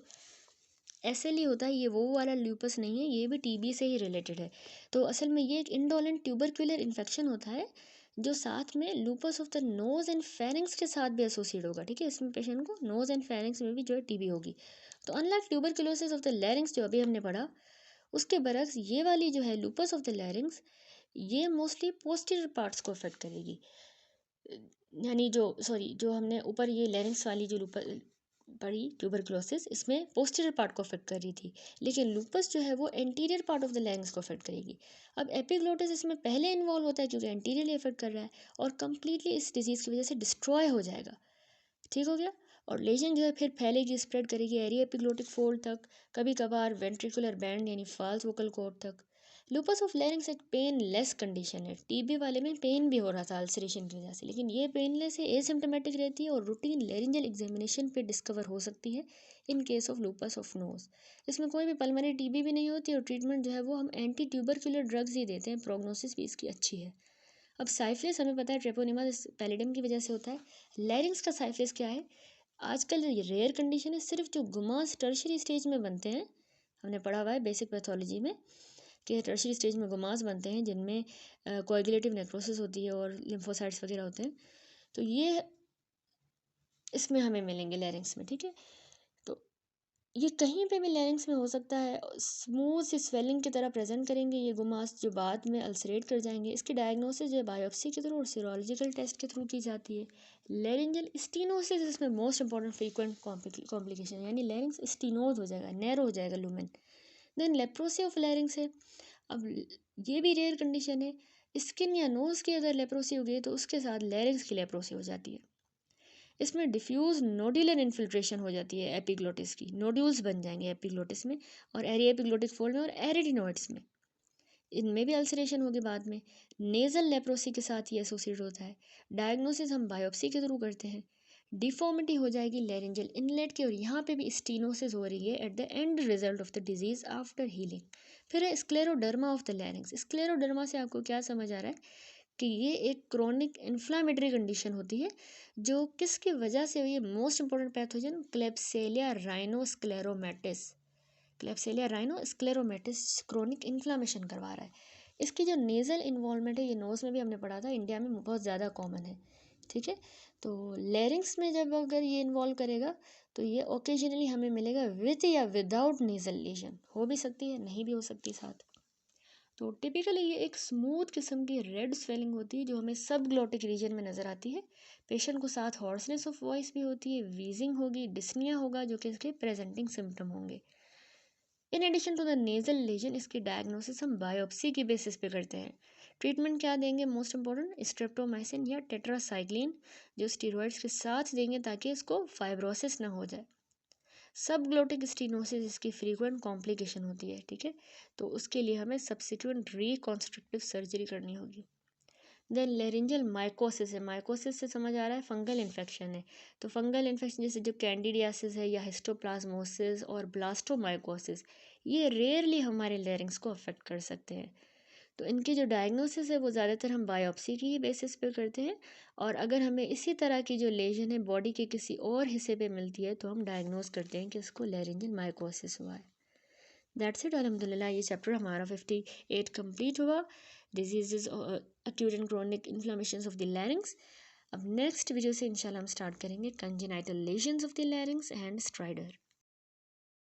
[SPEAKER 1] SLE होता है, ये वो वाला ल्यूपस नहीं है, ये भी टीबी से ही रिलेटेड है। तो असल में ये एक इंडोलेंट ट्यूबरक्युलर इन्फेक्शन होता है जो साथ में lupus of the nose and pharynx के साथ भी एसोसिएट होगा, ठीक है। इसमें पेशेंट को नोज एंड फेरिंग्स में भी जो है टीबी होगी। तो अनलाइक ट्यूबरक्यूलोसिस ऑफ द लैरिंग्स जो अभी हमने पढ़ा, उसके बरक्स ये वाली जो है लूपस ऑफ द लैरिंग्स, ये मोस्टली पोस्टीरियर पार्ट्स को अफेक्ट करेगी। यानी जो हमने ऊपर ये लैरिंग्स वाली जो लूपस पढ़ी ट्यूबरक्लोसिस, इसमें पोस्टीरियर पार्ट को अफेक्ट कर रही थी, लेकिन लूपस जो है वो एंटीरियर पार्ट ऑफ द लैरिंग्स को अफेक्ट करेगी। अब एपिग्लोटिस इसमें पहले इन्वॉल्व होता है क्योंकि एंटीरियरली अफेक्ट कर रहा है, और कंप्लीटली इस डिजीज़ की वजह से डिस्ट्रॉय हो जाएगा, ठीक हो गया। और लेजन जो है फिर फैलेगी, स्प्रेड करेगी एरिया एपिग्लोटिक फोल्ड तक, कभी कभार वेंट्रिकुलर बैंड यानी फाल्स वोकल कॉर्ड तक। लूपस ऑफ लैरिंग्स एक पेन लेस कंडीशन है। टीबी वाले में पेन भी हो रहा था अल्सरेशन की वजह से, लेकिन ये पेनलेस है, एसिम्टोमेटिक रहती है और रूटीन लैरिंजल एग्जामिनेशन पे डिस्कवर हो सकती है in case of lupus of nose. इसमें कोई भी पल्मोनरी टीबी भी नहीं होती और ट्रीटमेंट जो है वो हम एंटी ट्यूबरक्युलर ड्रग्स ही देते हैं, प्रोग्नोसिस भी इसकी अच्छी है। अब साइफिलिस हमें पता है ट्रेपोनिमा पैलिडम की वजह से होता है। लैरिंग्स का साइफिलिस क्या है? आजकल ये रेयर कंडीशन है, सिर्फ जो गुमास टर्शरी स्टेज में बनते हैं, हमने पढ़ा हुआ है बेसिक पैथोलॉजी में कि टर्शरी स्टेज में गुमास बनते हैं जिनमें कोएगुलेटिव नेक्रोसिस होती है और लिम्फोसाइट्स वगैरह होते हैं। तो ये इसमें हमें मिलेंगे लैरिंग्स में, ठीक है। तो ये कहीं पे भी लैरिंग्स में हो सकता है, स्मूथ सी स्वेलिंग की तरह प्रेजेंट करेंगे ये गुमास, जो बाद में अल्सरेट कर जाएंगे। इसकी डायग्नोसिस जो है बायोप्सी के थ्रू और सीरोलॉजिकल टेस्ट के थ्रू की जाती है। लैरिंजल स्टीनोसिस इसमें मोस्ट इंपॉर्टेंट फ्रीक्वेंट कॉम्प्लिकेशन, यानी लैरिंग्स स्टीनोज हो जाएगा, नैरो हो जाएगा lumen. Then leprosy of larynx है। अब ये भी रेयर कंडीशन है। स्किन या नोज़ की अगर लेप्रोसी हो गई तो उसके साथ लैरिंग्स की लेप्रोसी हो जाती है। इसमें डिफ्यूज नोड्यूलर इन्फिल्ट्रेशन हो जाती है एपिग्लोटिस की, नोड्यूल्स बन जाएंगे एपिग्लोटिस में और एरिया एपिग्लोटिक फोल्ड में और एरिडिनोइड्स में, इनमें भी अल्सरेशन होगी बाद में। नेजल लेप्रोसी के साथ ये एसोसिएट होता है। डायग्नोसिस हम बायोप्सी के थ्रू करते हैं। डिफॉर्मिटी हो जाएगी लैरिंजल इनलेट की और यहाँ पे भी स्टीनोसिस हो रही है at the end result of the disease after healing. फिर है स्क्लेरोडर्मा ऑफ द लैरिंग्स। स्क्लेरोडर्मा से आपको क्या समझ आ रहा है कि ये एक क्रोनिक इन्फ्लामेटरी कंडीशन होती है जो किसकी वजह से हुई है? Most important pathogen Klebsiella rhinoscleromatis. Klebsiella rhinoscleromatis chronic inflammation करवा रहा है। इसकी जो नेज़ल इन्वॉल्वमेंट है, ये नोज़ में भी हमने पढ़ा था, इंडिया में बहुत ज़्यादा कॉमन है, ठीक है। तो लैरिंग्स में जब अगर ये इन्वॉल्व करेगा तो ये ओकेजनली हमें मिलेगा विद या विदाउट नेज़ल लीजन, हो भी सकती है, नहीं भी हो सकती साथ। तो टिपिकली ये एक स्मूथ किस्म की रेड स्वेलिंग होती है जो हमें सब ग्लोटिक रीजन में नज़र आती है। पेशेंट को साथ हॉर्सनेस ऑफ वॉइस भी होती है, वीजिंग होगी, डिस्निया होगा, जो कि इसके प्रेजेंटिंग सिम्टम होंगे। In addition to the nasal lesion इसकी डायग्नोसिस हम बायोप्सी की बेसिस पे करते हैं। ट्रीटमेंट क्या देंगे? मोस्ट इंपॉर्टेंट स्ट्रेप्टोमाइसिन या टेट्रासाइक्लिन, जो स्टीरॉइड्स के साथ देंगे ताकि इसको फाइब्रोसिस ना हो जाए। सब ग्लोटिक स्टीनोसिस इसकी फ्रीक्वेंट कॉम्प्लिकेशन होती है, ठीक है। तो उसके लिए हमें सब्सिक्वेंट रिकॉन्स्ट्रक्टिव सर्जरी करनी होगी। देन लेरिंजल माइकोसिस है। माइकोसिस से समझ आ रहा है फंगल इन्फेक्शन है। तो फंगल इन्फेक्शन जैसे जो कैंडिडियासिस है या हिस्टोप्लाज्मोसिस और ब्लास्टोमाइकोसिस, ये रेयरली हमारे लेरिंग्स को अफेक्ट कर सकते हैं। तो इनकी जो डायग्नोसिस है वो ज़्यादातर हम बायोप्सी की ही बेसिस पे करते हैं, और अगर हमें इसी तरह की जो लेजन है बॉडी के किसी और हिस्से पे मिलती है तो हम डायग्नोस करते हैं कि इसको लेरिंजल माइकोसिस हुआ है। दैट्स इट, अल्हम्दुलिल्लाह ये चैप्टर हमारा 58 कंप्लीट हुआ। Diseases acute and chronic inflammations of the larynx. अब नेक्स्ट वीडियो से इंशाल्लाह हम स्टार्ट करेंगे congenital lesions of the larynx and stridor.